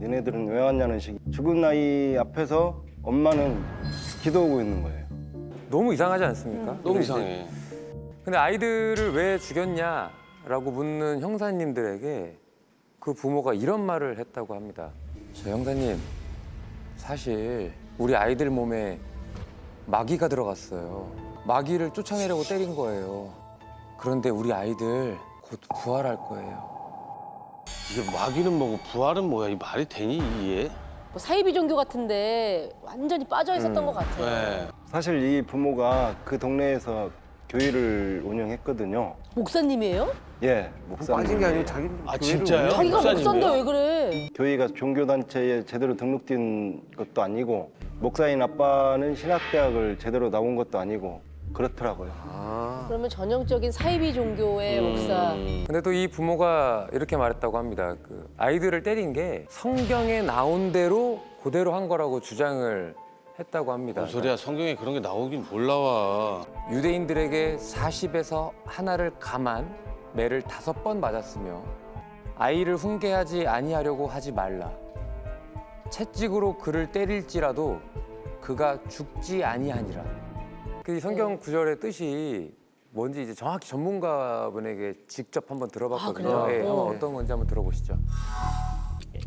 N: 얘네들은 왜 왔냐는 식. 죽은 아이 앞에서 엄마는 기도하고 있는 거예요.
B: 너무 이상하지 않습니까?
G: 너무 이상해.
B: 근데 아이들을 왜 죽였냐라고 묻는 형사님들에게 그 부모가 이런 말을 했다고 합니다. 저 형사님, 사실 우리 아이들 몸에 마귀가 들어갔어요. 마귀를 쫓아내려고 때린 거예요. 그런데 우리 아이들 곧 부활할 거예요.
G: 이게 마귀는 뭐고 부활은 뭐야? 이 말이 되니 이게?
F: 뭐 사이비 종교 같은데 완전히 빠져 있었던 것 같아요.
G: 네.
N: 사실 이 부모가 그 동네에서 교회를 운영했거든요.
F: 목사님이에요?
N: 예, 목사님.
J: 빠진 게 아니고 자기
G: 진짜요?
F: 자기가
G: 목사님이요?
F: 목사인데 왜 그래?
N: 교회가 종교단체에 제대로 등록된 것도 아니고 목사인 아빠는 신학대학을 제대로 나온 것도 아니고 그렇더라고요.
F: 그러면 전형적인 사이비 종교의 목사.
B: 근데 또 이 부모가 이렇게 말했다고 합니다. 그 아이들을 때린 게 성경에 나온 대로 그대로 한 거라고 주장을 했다고 합니다.
G: 뭔 소리야? 성경에 그런 게 나오긴 뭘 나와.
B: 유대인들에게 40에서 하나를 감한 매를 5번 맞았으며 아이를 훈계하지 아니하려고 하지 말라. 채찍으로 그를 때릴지라도 그가 죽지 아니하니라. 그 성경 구절의 뜻이 뭔지 이제 정확히 전문가분에게 직접 한번 들어봤거든요.
F: 그래요?
B: 예, 한번 어떤 건지 한번 들어보시죠.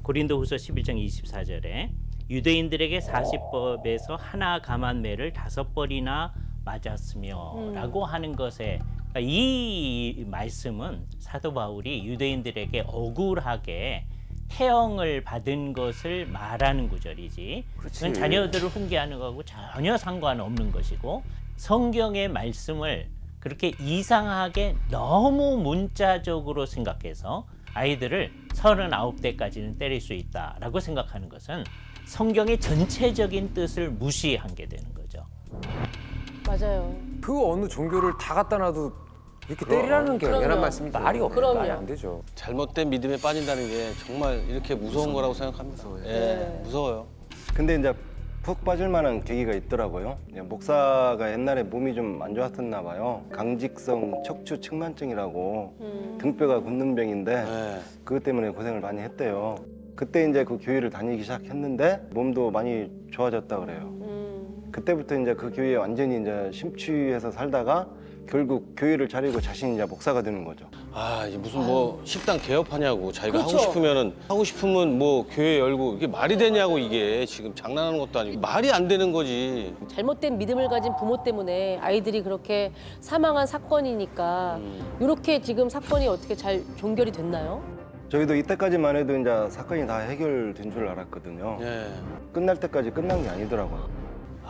Q: 고린도후서 11장 24절에 유대인들에게 40법에서 하나 감한 매를 5번이나 맞았으며 라고 하는 것에 그러니까 이 말씀은 사도 바울이 유대인들에게 억울하게 태형을 받은 것을 말하는 구절이지 그건 자녀들을 훈계하는 거하고 전혀 상관없는 것이고 성경의 말씀을 그렇게 이상하게 너무 문자적으로 생각해서 아이들을 39대까지는 때릴 수 있다라고 생각하는 것은 성경의 전체적인 뜻을 무시한 게 되는 거죠.
F: 맞아요.
B: 그 어느 종교를 다 갖다 놔도 이렇게 때리라는 게
J: 당연한 말씀이죠.
B: 말이 없네.
F: 그럼요.
B: 말이 안 되죠.
G: 잘못된 믿음에 빠진다는 게 정말 이렇게 무서운 거라고 생각합니다. 예, 무서워요.
N: 근데 이제 푹 빠질 만한 계기가 있더라고요. 목사가 옛날에 몸이 좀 안 좋았었나 봐요. 강직성 척추 측만증이라고 등뼈가 굳는 병인데 그것 때문에 고생을 많이 했대요. 그때 이제 그 교회를 다니기 시작했는데 몸도 많이 좋아졌다 그래요. 그때부터 이제 그 교회에 완전히 이제 심취해서 살다가 결국 교회를 차리고 자신이 이제 목사가 되는 거죠.
G: 아, 이제 무슨 뭐 식당 개업하냐고 자기가
F: 그렇죠.
G: 하고 싶으면 뭐 교회 열고 이게 말이 되냐고 이게 지금 장난하는 것도 아니고 말이 안 되는 거지.
F: 잘못된 믿음을 가진 부모 때문에 아이들이 그렇게 사망한 사건이니까 이렇게 지금 사건이 어떻게 잘 종결이 됐나요?
N: 저희도 이때까지만 해도 이제 사건이 다 해결된 줄 알았거든요. 끝날 때까지 끝난 게 아니더라고요.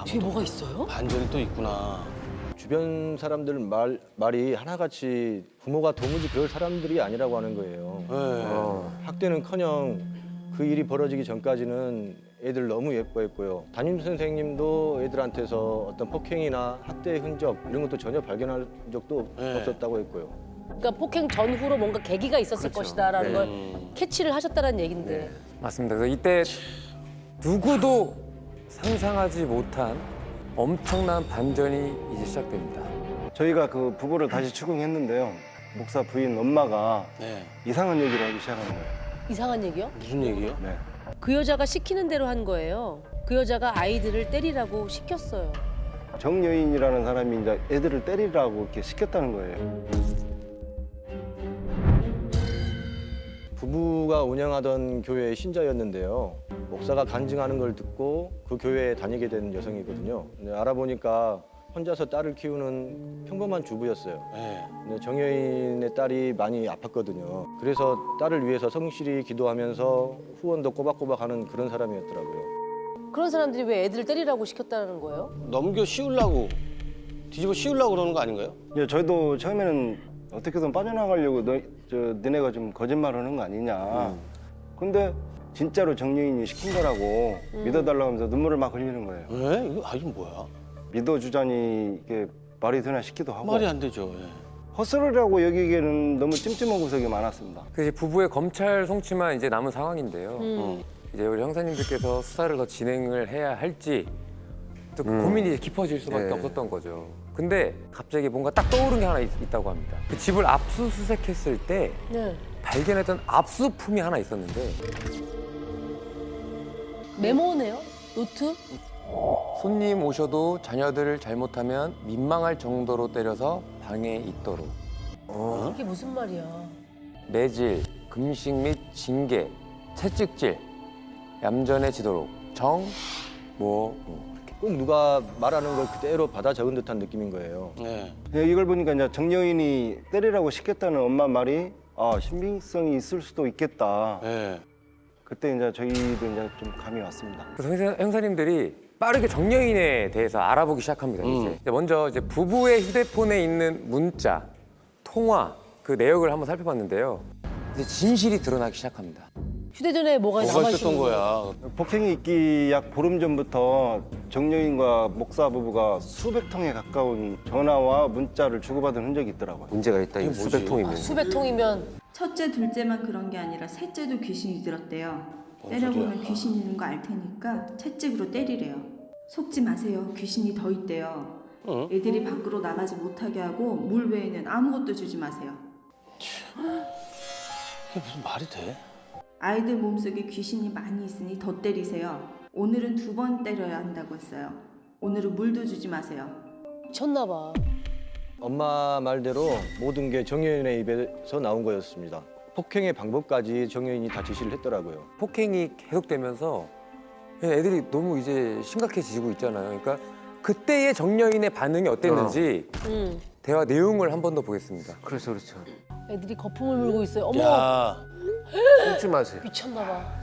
F: 뒤에 뭐가 있어요?
G: 반전이 또 있구나.
O: 주변 사람들 말이 하나같이 부모가 도무지 그럴 사람들이 아니라고 하는 거예요. 학대는커녕 그 일이 벌어지기 전까지는 애들 너무 예뻐했고요. 담임 선생님도 애들한테서 어떤 폭행이나 학대의 흔적 이런 것도 전혀 발견할 적도 없었다고 했고요.
F: 그러니까 폭행 전후로 뭔가 계기가 있었을 것이다라는 걸 캐치를 하셨다는 얘긴데.
B: 맞습니다. 그래서 이때 누구도 상상하지 못한 엄청난 반전이 이제 시작됩니다.
N: 저희가 그 부부를 다시 추궁했는데요. 목사 부인 엄마가 이상한 얘기를 하기 시작한 거예요.
F: 이상한 얘기요?
G: 무슨 얘기요?
N: 네.
F: 그 여자가 시키는 대로 한 거예요. 그 여자가 아이들을 때리라고 시켰어요.
N: 정여인이라는 사람이 이제 애들을 때리라고 이렇게 시켰다는 거예요.
O: 부부가 운영하던 교회의 신자였는데요. 목사가 간증하는 걸 듣고 그 교회에 다니게 된 여성이거든요. 근데 알아보니까 혼자서 딸을 키우는 평범한 주부였어요. 근데 정여인의 딸이 많이 아팠거든요. 그래서 딸을 위해서 성실히 기도하면서 후원도 꼬박꼬박 하는 그런 사람이었더라고요.
F: 그런 사람들이 왜 애들을 때리라고 시켰다는 거예요?
G: 넘겨 씌우려고 뒤집어 씌우려고 그러는 거 아닌가요?
N: 예, 저희도 처음에는 어떻게든 빠져나가려고 너네가 좀 거짓말하는 거 아니냐. 근데 진짜로 정여인이 시킨 거라고 믿어달라고 하면서 눈물을 막 흘리는 거예요.
G: 왜? 이거 뭐야?
N: 믿어주자니 이게 말이 되나 싶기도 하고.
G: 말이 안 되죠.
N: 헛소리라고 여기기에는 너무 찜찜한 구석이 많았습니다.
B: 그 이제 부부의 검찰 송치만 이제 남은 상황인데요. 이제 우리 형사님들께서 수사를 더 진행을 해야 할지 또 고민이 깊어질 수밖에 없었던 거죠. 근데 갑자기 뭔가 딱 떠오른 게 하나 있다고 합니다. 그 집을 압수수색했을 때 발견했던 압수품이 하나 있었는데
F: 메모네요? 노트?
B: 손님 오셔도 자녀들을 잘못하면 민망할 정도로 때려서 방에 있도록.
F: 이게 무슨 말이야?
B: 매질, 금식 및 징계, 채찍질, 얌전해지도록
O: 꼭 누가 말하는 걸 그대로 받아 적은 듯한 느낌인 거예요.
N: 이걸 보니까 이제 정여인이 때리라고 시켰다는 엄마 말이 신빙성이 있을 수도 있겠다. 그때 이제 저희도 이제 좀 감이 왔습니다.
B: 그래서 형사님들이 빠르게 정여인에 대해서 알아보기 시작합니다. 이제 먼저 이제 부부의 휴대폰에 있는 문자, 통화 그 내역을 한번 살펴봤는데요. 이제 진실이 드러나기 시작합니다.
F: 휴대전화에 뭐가 남아있는
G: 거야?
N: 폭행이 있기 약 보름 전부터 정여인과 목사 부부가 수백 통에 가까운 전화와 문자를 주고받은 흔적이 있더라고요.
J: 문제가 있다. 이거 수백 통이면.
F: 수백 통이면
R: 첫째, 둘째만 그런 게 아니라 셋째도 귀신이 들었대요. 때려보면 귀신 있는 거 알 테니까 채찍으로 때리래요. 속지 마세요. 귀신이 더 있대요. 애들이 밖으로 나가지 못하게 하고 물 외에는 아무것도 주지 마세요.
G: 이게 무슨 말이 돼?
R: 아이들 몸속에 귀신이 많이 있으니 더 때리세요. 오늘은 2번 때려야 한다고 했어요. 오늘은 물도 주지 마세요.
F: 미쳤나 봐.
O: 엄마 말대로 모든 게 정여인의 입에서 나온 거였습니다. 폭행의 방법까지 정여인이 다 지시를 했더라고요.
B: 폭행이 계속되면서 애들이 너무 이제 심각해지고 있잖아요. 그러니까 그때의 정여인의 반응이 어땠는지 대화 내용을 한 번 더 보겠습니다.
J: 그렇죠.
F: 애들이 거품을 물고 있어요. 어머.
G: 야,
J: 웃지 마세요.
F: 미쳤나 봐.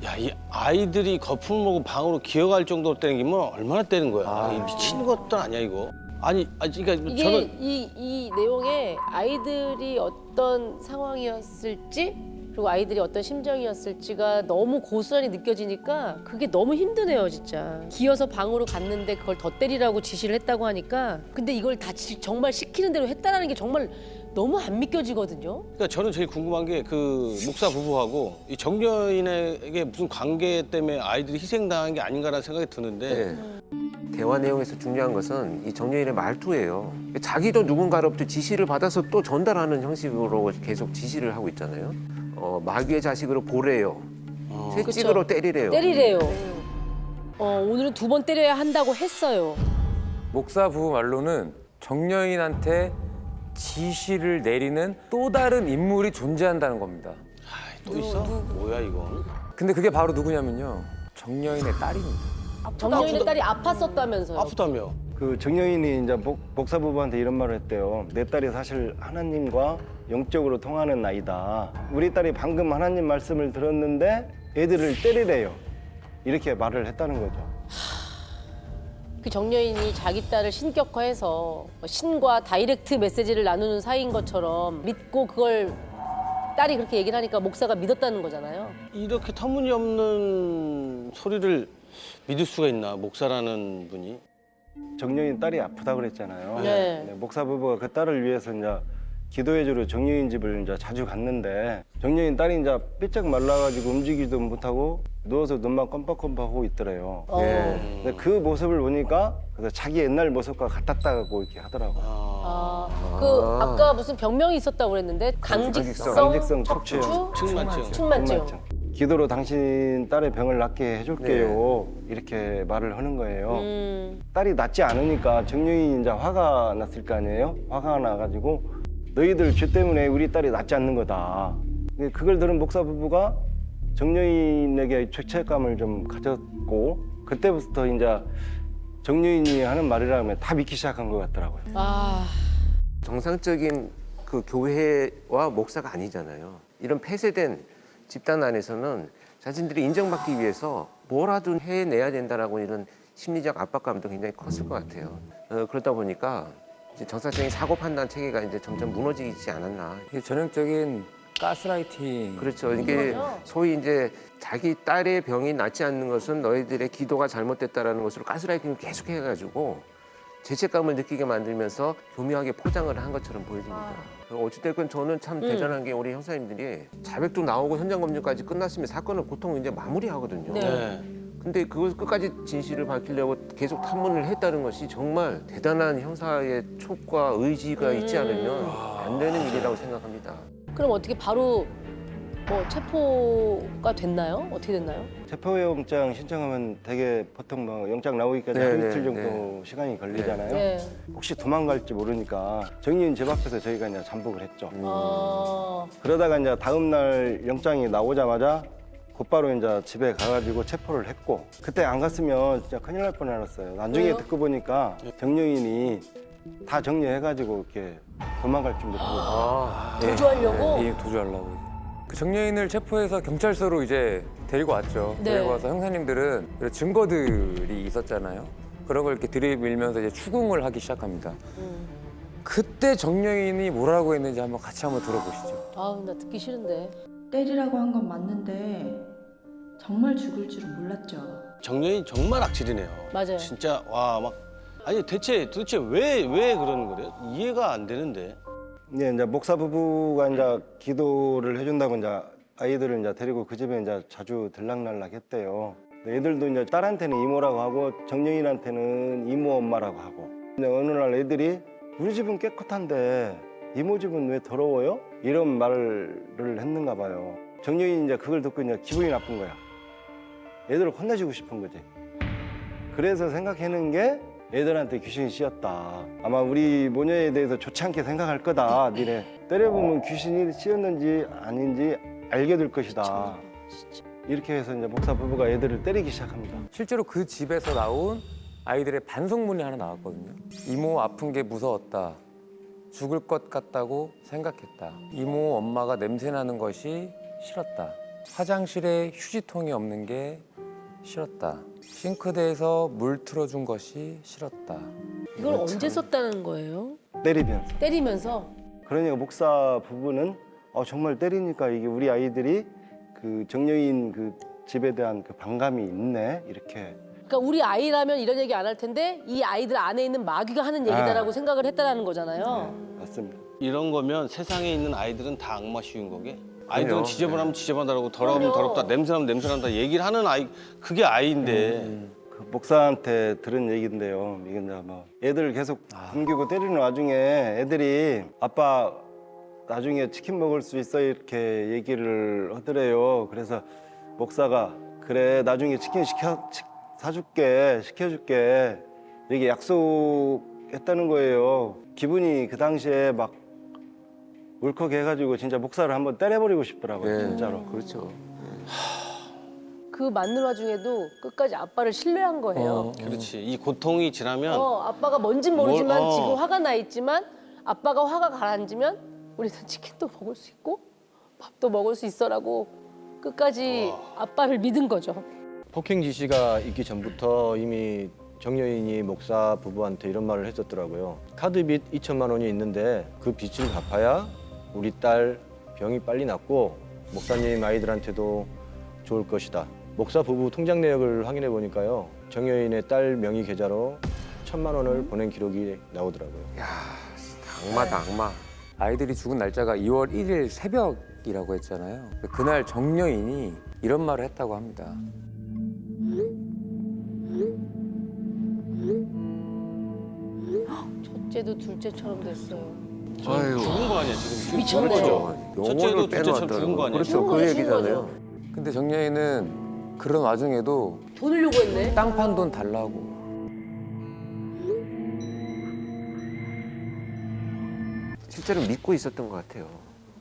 G: 야, 이 아이들이 거품을 먹고 방으로 기어갈 정도로 때리면 얼마나 때린 거야? 이 미친 것도 아니야 이거. 아니, 그러니까
F: 이게
G: 저는
F: 이 내용에 아이들이 어떤 상황이었을지 그리고 아이들이 어떤 심정이었을지가 너무 고스란히 느껴지니까 그게 너무 힘드네요, 진짜. 기어서 방으로 갔는데 그걸 더 때리라고 지시를 했다고 하니까 근데 이걸 다 정말 시키는 대로 했다라는 게 정말 너무 안 믿겨지거든요.
G: 그러니까 저는 제일 궁금한 게 그 목사 부부하고 이 정여인에게 무슨 관계 때문에 아이들이 희생당한 게 아닌가라는 생각이 드는데
J: 대화 내용에서 중요한 것은 이 정여인의 말투예요. 자기도 누군가로부터 지시를 받아서 또 전달하는 형식으로 계속 지시를 하고 있잖아요. 마귀의 자식으로 보래요. 채찍으로 때리래요.
F: 때리래요. 오늘은 2번 때려야 한다고 했어요.
B: 목사 부부 말로는 정여인한테 지시를 내리는 또 다른 인물이 존재한다는 겁니다.
G: 또 있어? 뭐야 이거?
B: 근데 그게 바로 누구냐면요. 정여인의 딸입니다.
F: 정여인의 딸이 아팠었다면서요.
G: 아프다며?
N: 그 정여인이 이제 목사 부부한테 이런 말을 했대요. 내 딸이 사실 하나님과 영적으로 통하는 아이다. 우리 딸이 방금 하나님 말씀을 들었는데 애들을 때리래요. 이렇게 말을 했다는 거죠.
F: 그 정여인이 자기 딸을 신격화해서 신과 다이렉트 메시지를 나누는 사이인 것처럼 믿고 그걸 딸이 그렇게 얘기를 하니까 목사가 믿었다는 거잖아요.
G: 이렇게 터무니없는 소리를 믿을 수가 있나, 목사라는 분이?
N: 정여인 딸이 아프다 그랬잖아요.
F: 네.
N: 목사 부부가 그 딸을 위해서 이제 기도해주러 정여인 집을 이제 자주 갔는데 정여인 딸이 이제 삐쩍 말라가지고 움직이지도 못하고 누워서 눈만 껌뻑껌뻑하고 있더래요. 근데 그 모습을 보니까 그래서 자기 옛날 모습과 같았다고 이렇게 하더라고요.
F: 아까 무슨 병명이 있었다고 그랬는데 강직성
N: 척추
F: 측만증.
N: 기도로 당신 딸의 병을 낫게 해줄게요. 이렇게 말을 하는 거예요. 딸이 낫지 않으니까 정여인이 이제 화가 났을 거 아니에요? 화가 나가지고 너희들 죄 때문에 우리 딸이 낫지 않는 거다. 그걸 들은 목사 부부가 정여인에게 죄책감을 좀 가졌고 그때부터 이제 정여인이 하는 말이라면 다 믿기 시작한 것 같더라고요.
J: 정상적인 그 교회와 목사가 아니잖아요. 이런 폐쇄된 집단 안에서는 자신들이 인정받기 위해서 뭐라도 해내야 된다라고 이런 심리적 압박감도 굉장히 컸을 것 같아요. 그러다 보니까 이제 정상적인 사고 판단 체계가 이제 점점 무너지지 않았나.
B: 이게 전형적인 가스라이팅.
J: 그렇죠. 이게 소위 이제 자기 딸의 병이 낫지 않는 것은 너희들의 기도가 잘못됐다라는 것으로 가스라이팅을 계속 해가지고 죄책감을 느끼게 만들면서 교묘하게 포장을 한 것처럼 보여집니다. 어찌됐건 저는 참 대단한 게 우리 형사님들이 자백도 나오고 현장 검증까지 끝났으면 사건을 보통 이제 마무리하거든요. 근데 그걸 끝까지 진실을 밝히려고 계속 탐문을 했다는 것이 정말 대단한 형사의 촉과 의지가 있지 않으면 안 되는 일이라고 생각합니다.
F: 그럼 어떻게 바로 뭐 체포가 됐나요? 어떻게 됐나요?
N: 체포영장 신청하면 되게 보통 뭐 영장 나오기까지 한 이틀 정도 시간이 걸리잖아요.
F: 네.
N: 혹시 도망갈지 모르니까 정여인 집 앞에서 저희가 이제 잠복을 했죠. 그러다가 이제 다음 날 영장이 나오자마자 곧바로 이제 집에 가가지고 체포를 했고 그때 안 갔으면 진짜 큰일 날 뻔했어요. 나중에
F: 왜요?
N: 듣고 보니까 정여인이 다 정리해가지고 이렇게 도망갈 준비를 하고
F: 도주하려고?
B: 예, 도주하려고. 그 정여인을 체포해서 경찰서로 이제 데리고 왔죠.
F: 네.
B: 데리고 와서 형사님들은 증거들이 있었잖아요. 그런 걸 이렇게 들이밀면서 이제 추궁을 하기 시작합니다. 그때 정여인이 뭐라고 했는지 한번 같이 한번 들어보시죠.
F: 나 듣기 싫은데.
R: 때리라고 한 건 맞는데 정말 죽을 줄은 몰랐죠.
G: 정여인 정말 악질이네요.
F: 맞아요.
G: 진짜 와 막 아니 도대체 왜 그러는 거래요? 이해가 안 되는데.
N: 네, 이제 목사 부부가 이제 기도를 해준다고 이제 아이들을 이제 데리고 그 집에 이제 자주 들락날락 했대요. 애들도 이제 딸한테는 이모라고 하고 정여인한테는 이모 엄마라고 하고. 근데 어느 날 애들이 우리 집은 깨끗한데 이모 집은 왜 더러워요? 이런 말을 했는가 봐요. 정여인이 이제 그걸 듣고 이제 기분이 나쁜 거야. 애들을 혼내주고 싶은 거지. 그래서 생각하는 게 애들한테 귀신이 씌었다. 아마 우리 모녀에 대해서 좋지 않게 생각할 거다. 니네 때려보면 귀신이 씌었는지 아닌지 알게 될 것이다. 이렇게 해서 이제 목사 부부가 애들을 때리기 시작합니다.
B: 실제로 그 집에서 나온 아이들의 반성문이 하나 나왔거든요. 이모 아픈 게 무서웠다. 죽을 것 같다고 생각했다. 이모 엄마가 냄새 나는 것이 싫었다. 화장실에 휴지통이 없는 게 싫었다. 싱크대에서 물 틀어준 것이 싫었다.
F: 이걸 언제 썼다는 거예요?
N: 때리면서.
F: 때리면서?
N: 그러니까 목사 부부는 정말 때리니까 이게 우리 아이들이 그 정여인 그 집에 대한 그 반감이 있네 이렇게.
F: 그러니까 우리 아이라면 이런 얘기 안 할 텐데 이 아이들 안에 있는 마귀가 하는 얘기다라고 생각을 했다라는 거잖아요.
N: 맞습니다.
G: 이런 거면 세상에 있는 아이들은 다 악마 씌운 거게. 아이들은
B: 그럼요.
G: 지저분하면 지저분하다고 더러우면
F: 그럼요.
G: 더럽다 냄새나면 냄새난다 얘기를 하는 아이 그게 아이인데
N: 그 목사한테 들은 얘기인데요. 이게 이제 뭐 애들 계속 굶기고 때리는 와중에 애들이 아빠 나중에 치킨 먹을 수 있어 이렇게 얘기를 하더래요. 그래서 목사가 그래 나중에 치킨 시켜줄게 이렇게 약속했다는 거예요. 기분이 그 당시에 막 울컥해가지고 진짜 목사를 한번 때려버리고 싶더라고요. 진짜로.
B: 그렇죠.
F: 그 맞는 와중에도 끝까지 아빠를 신뢰한 거예요.
G: 그렇지 이 고통이 지나면
F: 아빠가 뭔진 모르지만
G: 뭘,
F: 지금 화가 나 있지만 아빠가 화가 가라앉으면 우리는 치킨도 먹을 수 있고 밥도 먹을 수 있어라고 끝까지 아빠를 믿은 거죠.
O: 폭행 지시가 있기 전부터 이미 정여인이 목사 부부한테 이런 말을 했었더라고요. 카드빚 2천만 원이 있는데 그 빚을 갚아야 우리 딸 병이 빨리 낫고 목사님 아이들한테도 좋을 것이다. 목사 부부 통장 내역을 확인해 보니까요. 정여인의 딸 명의 계좌로 1,000만 원을 보낸 기록이 나오더라고요.
B: 야, 악마다 악마. 아이들이 죽은 날짜가 2월 1일 새벽이라고 했잖아요. 그날 정여인이 이런 말을 했다고 합니다.
F: 첫째도 둘째처럼 됐어요.
G: 아유, 죽은 거 아니야 지금
F: 미쳤네.
G: 첫째도 둘째처럼 죽은 거 아니야
B: 그렇죠. 그 얘기잖아요. 근데 정여인은 그런 와중에도
F: 돈을 요구했네.
B: 땅 판 돈 달라고.
J: 실제로 믿고 있었던 것 같아요.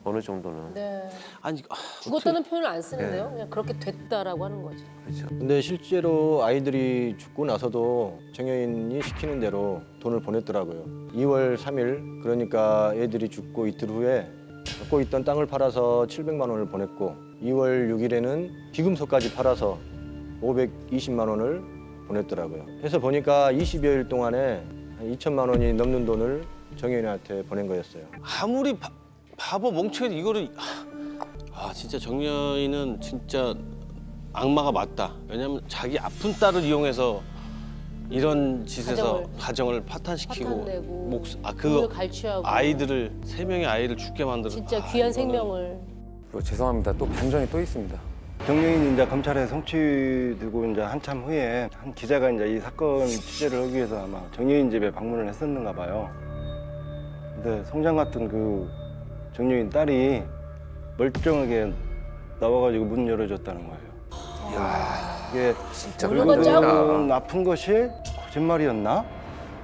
J: 어느 정도는.
F: 네.
G: 아니
F: 죽었다는 표현을 안 쓰는데요. 그냥 그렇게 됐다라고 하는 거지.
J: 그렇죠.
O: 근데 실제로 아이들이 죽고 나서도 정여인이 시키는 대로 돈을 보냈더라고요. 2월 3일 그러니까 애들이 죽고 이틀 후에 갖고 있던 땅을 팔아서 700만 원을 보냈고 2월 6일에는 기금소까지 팔아서 520만 원을 보냈더라고요. 해서 보니까 20여일 동안에 한 2천만 원이 넘는 돈을 정여인한테 보낸 거였어요.
G: 아무리 바보 멍청해도 이거를 진짜 정여인은 진짜 악마가 맞다. 왜냐면 자기 아픈 딸을 이용해서 이런 짓에서 가정을 파탄시키고
F: 파탄내고
G: 그
F: 돈을 갈취하고
G: 아이들을 3명의 아이를 죽게 만들어.
F: 진짜 귀한 생명을.
B: 그리고 죄송합니다. 또 반전이 또 있습니다.
N: 정여인이 이제 검찰에 송치되고 이제 한참 후에 한 기자가 이제 이 사건 취재를 하기 위해서 아마 정여인 집에 방문을 했었는가 봐요. 근데 송장 같은 그 정여인 딸이 멀쩡하게 나와가지고 문 열어줬다는 거예요. 이게
B: 진짜
N: 얼굴은 아픈 것이 거짓말이었나?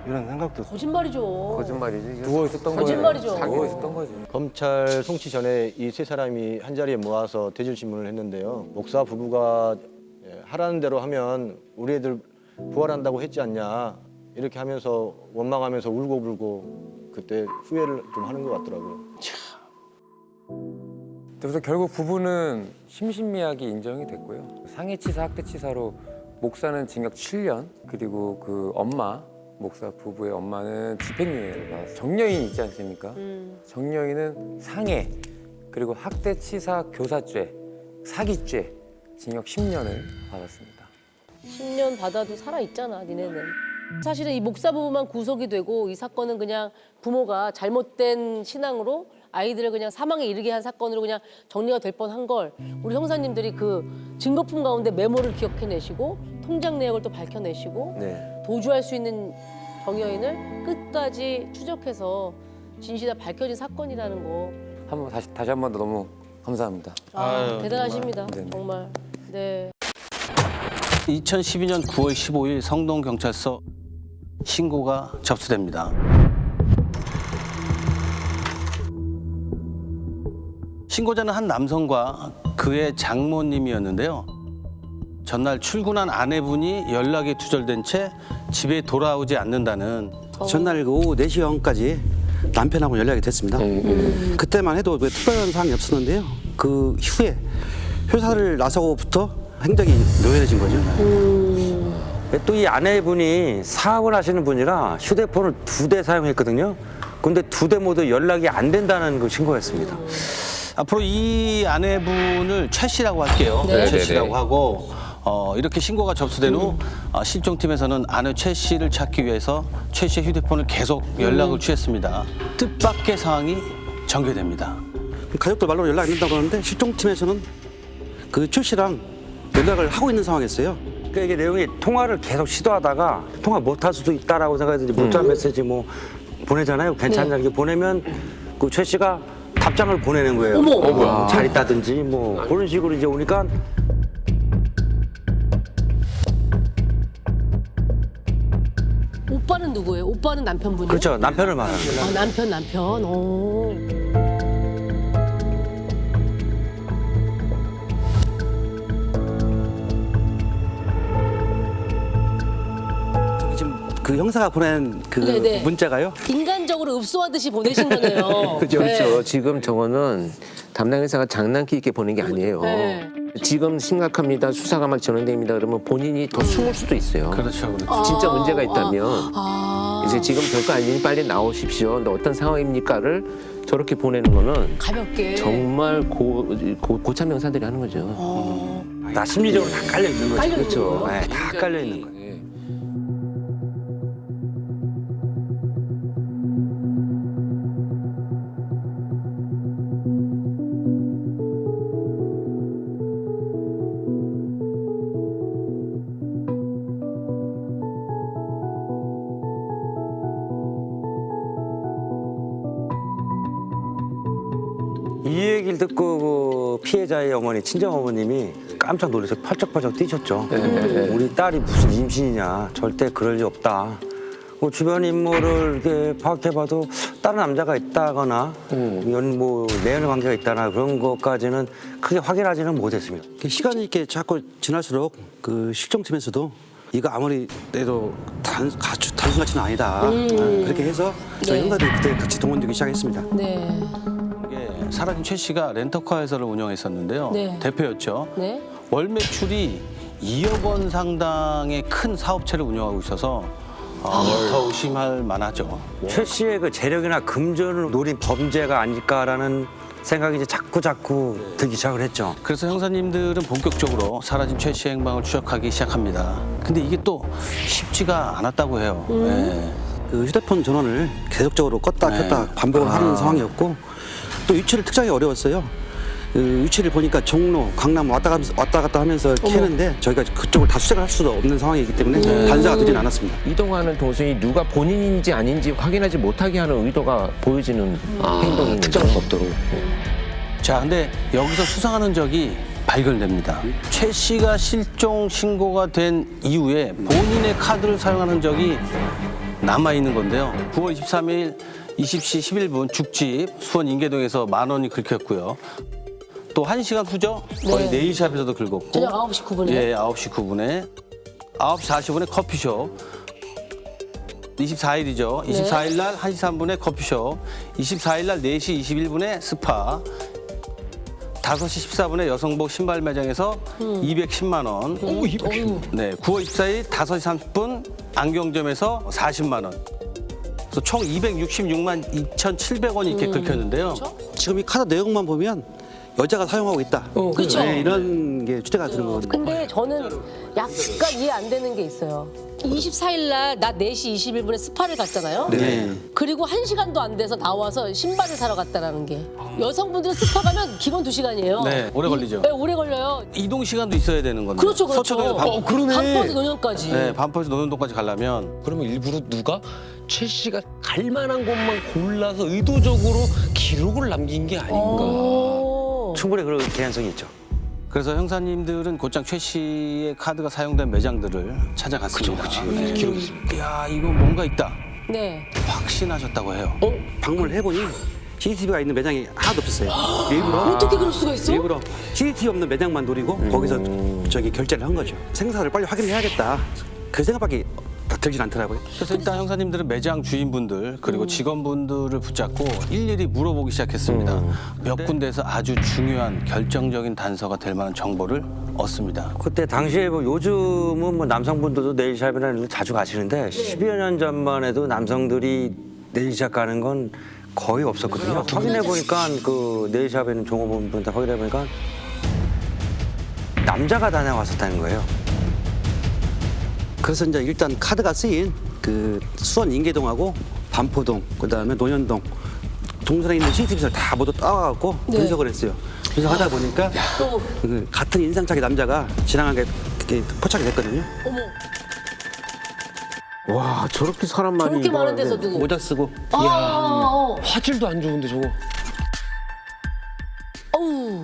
N: 이런 생각도.
F: 거짓말이죠.
B: 거짓말이지. 누워 있었던
F: 거짓말이죠.
B: 거예요. 누워 있었던 거지.
O: 검찰 송치 전에 이 세 사람이 한 자리에 모아서 대질 신문을 했는데요. 목사 부부가 하라는 대로 하면 우리 애들 부활한다고 했지 않냐 이렇게 하면서 원망하면서 울고불고 그때 후회를 좀 하는 것 같더라고요.
B: 그래서 결국 부부는 심신미약이 인정이 됐고요. 상해치사, 학대치사로 목사는 징역 7년 그리고 그 엄마 목사 부부의 엄마는 집행유예를 받았어요. 정여인이 있지 않습니까? 정여인은 상해 그리고 학대치사 교사죄, 사기죄 징역 10년을 받았습니다.
F: 10년 받아도 살아있잖아, 니네는. 사실은 이 목사 부부만 구속이 되고 이 사건은 그냥 부모가 잘못된 신앙으로 아이들을 그냥 사망에 이르게 한 사건으로 그냥 정리가 될 뻔한 걸 우리 형사님들이 그 증거품 가운데 메모를 기억해내시고 통장 내역을 또 밝혀내시고 도주할 수 있는 정여인을 끝까지 추적해서 진실이 다 밝혀진 사건이라는 거.
B: 한번 다시 한 번 더 너무 감사합니다.
F: 대단하십니다.
B: 네네.
F: 정말. 네.
G: 2012년 9월 15일 성동경찰서 신고가 접수됩니다. 신고자는 한 남성과 그의 장모님이었는데요. 전날 출근한 아내분이 연락이 두절된 채 집에 돌아오지 않는다는
S: 전날 오후 4시경까지 남편하고 연락이 됐습니다. 그때만 해도 왜 특별한 사항이 없었는데요. 그 후에 회사를 나서고부터 행적이 묘연해진 거죠.
B: 또 이 아내분이 사업을 하시는 분이라 휴대폰을 2대 사용했거든요. 근데 2대 모두 연락이 안 된다는 그 신고였습니다.
G: 앞으로 이 아내분을 최 씨라고 할게요.
B: 네.
G: 최
B: 네네네.
G: 씨라고 하고 이렇게 신고가 접수된 후 실종팀에서는 아내 최 씨를 찾기 위해서 최 씨의 휴대폰을 계속 연락을 취했습니다. 뜻밖의 상황이 전개됩니다.
S: 가족들 말로 연락이 안 된다고 하는데 실종팀에서는 그 최 씨랑 연락을 하고 있는 상황이었어요.
B: 그러니까 이게 내용이 통화를 계속 시도하다가 통화 못 할 수도 있다라고 생각해서 문자 메시지 뭐 보내잖아요. 괜찮냐 이렇게 보내면 그 최 씨가 답장을 보내는 거예요.
F: 어머.
B: 잘 있다든지 뭐 그런 식으로 이제 오니까
F: 오빠는 누구예요? 오빠는 남편분이요?
B: 그렇죠. 남편을 말하는 거예요.
F: 남편. 오.
S: 지금 그 형사가 보낸 그
F: 네네.
S: 문자가요.
F: 인간적으로 읍소하듯이 보내신 거네요.
J: 그죠.
F: 네.
J: 지금 저거는 담당 형사가 장난기 있게 보낸 게 아니에요.
F: 네.
J: 지금 심각합니다. 수사가 막 진행됩니다. 그러면 본인이 더 숨을 수도 있어요.
G: 그렇죠.
J: 진짜 문제가 있다면
F: 아.
J: 이제 지금 별거 아니니 빨리 나오십시오. 근데 어떤 상황입니까를 저렇게 보내는 거는
F: 가볍게.
J: 정말 고참 형사들이 하는 거죠.
B: 다 심리적으로 다 깔려 있는 거죠.
F: 깔려 있는
B: 그렇죠.
F: 거예요?
B: 네, 다 깔려 있는 거예요. 이 얘기를 듣고 그 피해자의 어머니, 친정 어머님이 깜짝 놀라서 펄쩍펄쩍 뛰셨죠. 우리 딸이 무슨 임신이냐, 절대 그럴 리 없다. 뭐 주변 인물을 이렇게 파악해봐도 다른 남자가 있다거나 내연 관계가 있다나 그런 것까지는 크게 확인하지는 못했습니다.
S: 시간이 이렇게 자꾸 지날수록 그 실종팀에서도 이거 아무리 내도 단순가치는 아니다. 그렇게 해서 저희
F: 네.
S: 형사들이 그때 같이 동원되기 시작했습니다.
F: 네.
G: 사라진 최 씨가 렌터카 회사를 운영했었는데요.
F: 네.
G: 대표였죠.
F: 네.
G: 월 매출이 2억 원 상당의 큰 사업체를 운영하고 있어서 더 의심할 만하죠.
B: 최 씨의 그 재력이나 금전을 노린 범죄가 아닐까라는 생각이 이제 자꾸 들기 시작을 했죠.
G: 그래서 형사님들은 본격적으로 사라진 최 씨의 행방을 추적하기 시작합니다. 근데 이게 또 쉽지가 않았다고 해요. 네.
S: 그 휴대폰 전원을 계속적으로 껐다 켰다 반복을 하는 상황이었고 또 위치를 특정하기 어려웠어요. 그 위치를 보니까 종로, 강남 왔다 갔다 하면서 캐는데 저희가 그쪽을 다 수색을 할 수도 없는 상황이기 때문에 단서가 되지는 않았습니다.
J: 이동하는 도중에 누가 본인인지 아닌지 확인하지 못하게 하는 의도가 보여지는 행동이
B: 특정할 수 없도록.
G: 자, 근데 여기서 수상한 흔적이 발견됩니다. 최 씨가 실종 신고가 된 이후에 본인의 카드를 사용한 흔적이 남아있는 건데요. 9월 23일 20시 11분 죽집 수원 인계동에서 10,000원이 긁혔고요. 또 1시간 후죠. 거의
F: 네.
G: 네일샵에서도 긁었고.
F: 저녁 9시 9분에.
G: 예, 9시 9분에. 9시 40분에 커피숍. 24일이죠. 24일 날 1시 3분에 커피숍. 24일 날 4시 21분에 스파. 5시 14분에 여성복 신발 매장에서 210만 원. 네, 9월 24일 5시 30분 안경점에서 40만 원. 그래서 총 266만 2,700원이 이렇게 긁혔는데요.
S: 지금 이 카드 내용만 보면 여자가 사용하고 있다.
F: 그렇죠.
S: 네, 이런 게 추대가 되는 거거든요.
F: 근데 저는 약간 이해 안 되는 게 있어요. 24일 날 낮 4시 21분에 스파를 갔잖아요.
B: 네.
F: 그리고 1시간도 안 돼서 나와서 신발을 사러 갔다라는 게. 여성분들은 스파 가면 기본 2시간이에요.
G: 네, 오래 걸리죠.
F: 네, 오래 걸려요.
G: 이동 시간도 있어야 되는 건데.
F: 그렇죠, 그렇죠.
G: 서초동에서
F: 반포에서 논현까지.
G: 네, 반포에서 논현동까지 가려면.
B: 그러면 일부러 누가 최 씨가 갈 만한 곳만 골라서 의도적으로 기록을 남긴 게 아닌가.
S: 충분히 그럴 개연성이 있죠.
G: 그래서 형사님들은 곧장 최 씨의 카드가 사용된 매장들을 찾아갔습니다. 네.
S: 기록이 있습니다.
G: 이야, 이거 뭔가 있다.
F: 네.
G: 확신하셨다고 해요.
S: 방문을 해보니 CCTV가 있는 매장이 하나도 없었어요. 일부러
F: 어떻게 그럴 수가 있어?
S: 일부러 CCTV 없는 매장만 노리고 거기서 결제를 한 거죠. 생사를 빨리 확인해야겠다. 그 생각밖에 들진 않더라고요.
G: 그래서 일단 형사님들은 매장 주인분들 그리고 직원분들을 붙잡고 일일이 물어보기 시작했습니다. 몇 군데에서 아주 중요한 결정적인 단서가 될 만한 정보를 얻습니다.
S: 그때 당시에 뭐 요즘은 뭐 남성분들도 네일샵이나 이런 데 자주 가시는데 10여 년 전만 해도 남성들이 네일샵 가는 건 거의 없었거든요. 확인해 보니까 그 네일샵에 있는 종업원분들 확인해 보니까 남자가 다녀왔었다는 거예요. 그래서 이제 일단 카드가 쓰인 그 수원 인계동하고 반포동, 그다음에 논현동 동선에 있는 CCTV를 다 모두 따와갖고 분석을 했어요. 분석하다 보니까 그 같은 인상착의 남자가 지나간 게 포착이 됐거든요.
J: 와, 저렇게 사람 많이.
F: 저렇게 많은 데서도.
S: 모자 쓰고.
B: 화질도 안 좋은데 저거.
F: 어우.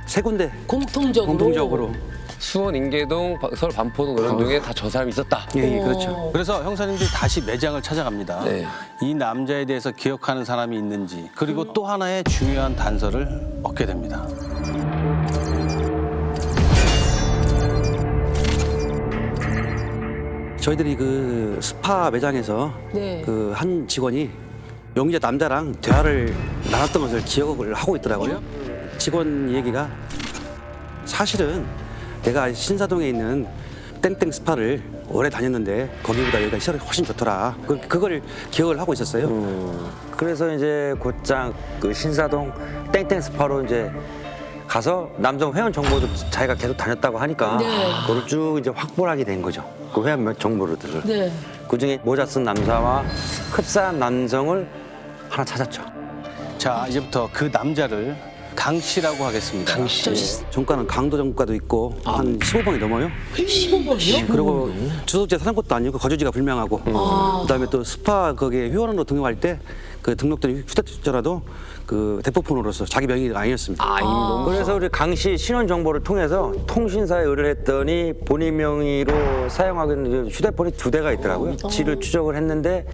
S: 세 군데
F: 공통적으로.
B: 수원, 인계동, 서울 반포동, 논현동에 다 저 사람이 있었다.
S: 예, 그렇죠.
G: 그래서 형사님들이 다시 매장을 찾아갑니다.
B: 네.
G: 이 남자에 대해서 기억하는 사람이 있는지 그리고 또 하나의 중요한 단서를 얻게 됩니다.
S: 저희들이 그 스파 매장에서
F: 네.
S: 그 한 직원이 용의자 남자랑 대화를 나눴던 것을 기억을 하고 있더라고요. 직원 얘기가 사실은 내가 신사동에 있는 땡땡 스파를 오래 다녔는데 거기보다 여기가 시설이 훨씬 좋더라. 그걸 기억을 하고 있었어요. 그래서 이제 곧장 그 신사동 땡땡 스파로 이제 가서 남성 회원 정보도 자기가 계속 다녔다고 하니까 그걸 쭉 이제 확보를 하게 된 거죠. 그 회원 정보들을.
F: 네.
S: 그중에 모자 쓴 남자와 흡사한 남성을 하나 찾았죠.
G: 자, 이제부터 그 남자를 강 씨라고 하겠습니다.
S: 강 씨. 종가는 강도 종가도 있고 한 15번이 넘어요.
F: 15번이요?
S: 그리고 주소지에 사는 것도 아니고 거주지가 불명하고 그다음에 또 스파 거기에 회원으로 등록할 때 그 등록된 휴대전화도 그 대포폰으로서 자기 명의가 아니었습니다. 그래서 우리 강 씨 신원 정보를 통해서 통신사에 의뢰를 했더니 본인 명의로 사용하고 있는 휴대폰이 2대가 있더라고요. 지를 추적을 했는데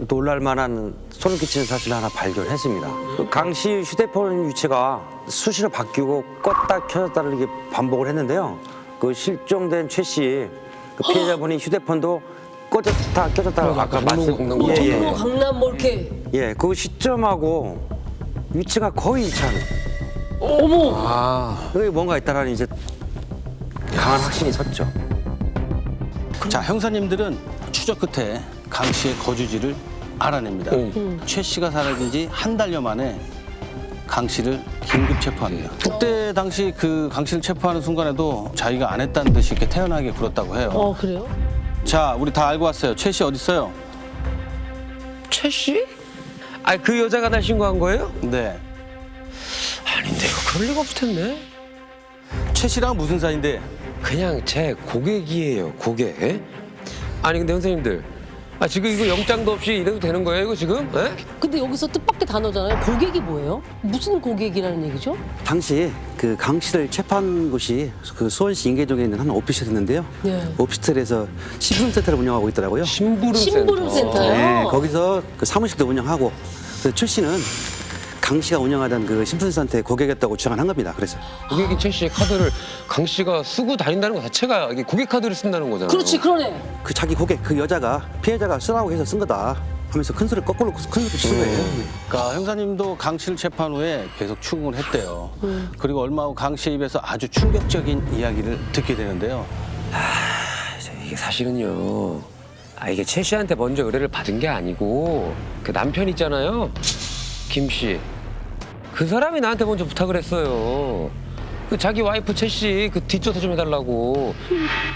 S: 놀랄 만한 소름 끼치는 사실을 하나 발견했습니다. 강 씨 휴대폰 위치가 수시로 바뀌고 껐다 켜졌다를 이렇게 반복을 했는데요. 그 실종된 최 씨 그 피해자분이 휴대폰도 꺼졌다 켜졌다 아까
F: 종로 강남 뭐 이렇게.
S: 그 시점하고 위치가 거의 일치하는.
F: 어머.
S: 여기 뭔가 있다라는 이제 강한 확신이 섰죠.
G: 자, 형사님들은 추적 끝에 강 씨의 거주지를 알아냅니다. 최 씨가 사라진 지 한 달여 만에 강 씨를 긴급 체포합니다. 그때 당시 그 강 씨를 체포하는 순간에도 자기가 안 했다는 듯이 이렇게 태연하게 굴었다고 해요.
F: 그래요?
G: 자, 우리 다 알고 왔어요. 최 씨 어디 있어요?
B: 최 씨? 아, 그 여자가 날 신고한 거예요?
G: 네.
B: 아닌데요. 그럴 리가 없을 텐데.
G: 최 씨랑 무슨 사이인데?
B: 그냥 제 고객이에요, 고객. 아니 근데 선생님들, 지금 이거 영장도 없이 이래도 되는 거예요, 이거 지금?
F: 근데 여기서 뜻밖의 단어잖아요. 고객이 뭐예요? 무슨 고객이라는 얘기죠?
S: 당시 그 강 씨를 체포한 곳이 그 수원시 인계동에 있는 한 오피스텔이었는데요. 오피스텔에서 심부름센터를 운영하고 있더라고요.
F: 심부름센터요?
S: 네, 거기서 그 사무실도 운영하고 최 씨는 강 씨가 운영하던 그 심부름센터의 고객이었다고 주장을 한 겁니다. 그래서
B: 고객인 최 씨의 카드를 강 씨가 쓰고 다닌다는 것 자체가 이게 고객 카드를 쓴다는 거잖아요.
F: 그렇지, 그러네.
S: 그 자기 고객 그 여자가 피해자가 쓰라고 해서 쓴 거다 하면서 큰 소리 거꾸로 큰 소리 치는 거예요.
G: 그러니까 형사님도 강 씨를 체포한 후에 계속 추궁을 했대요. 그리고 얼마 후 강 씨의 입에서 아주 충격적인 이야기를 듣게 되는데요.
B: 이게 사실은요. 이게 최 씨한테 먼저 의뢰를 받은 게 아니고 그 남편 있잖아요. 김 씨. 그 사람이 나한테 먼저 부탁을 했어요. 그 자기 와이프 최 씨 그 뒷조사 좀 해달라고.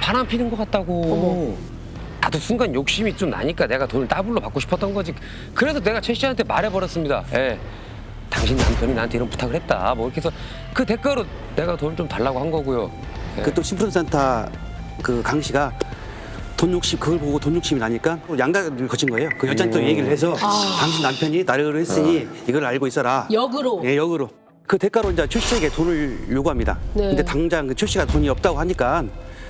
B: 바람 피는 것 같다고. 나도 순간 욕심이 좀 나니까 내가 돈을 더블로 받고 싶었던 거지. 그래서 내가 최 씨한테 말해버렸습니다. 예. 당신 남편이 나한테 이런 부탁을 했다. 뭐 이렇게 해서 그 대가로 내가 돈을 좀 달라고 한 거고요. 예.
S: 그 또 심부름센터 그 강 씨가 돈 욕심 그걸 보고 돈 욕심이 나니까 양가를 거친 거예요. 그 여자한테 또 얘기를 해서 당신 남편이 나를 했으니 이걸 알고 있어라.
F: 역으로.
S: 예, 역으로. 그 대가로 이제 최 씨에게 돈을 요구합니다.
F: 네.
S: 근데 당장 그 최 씨가 돈이 없다고 하니까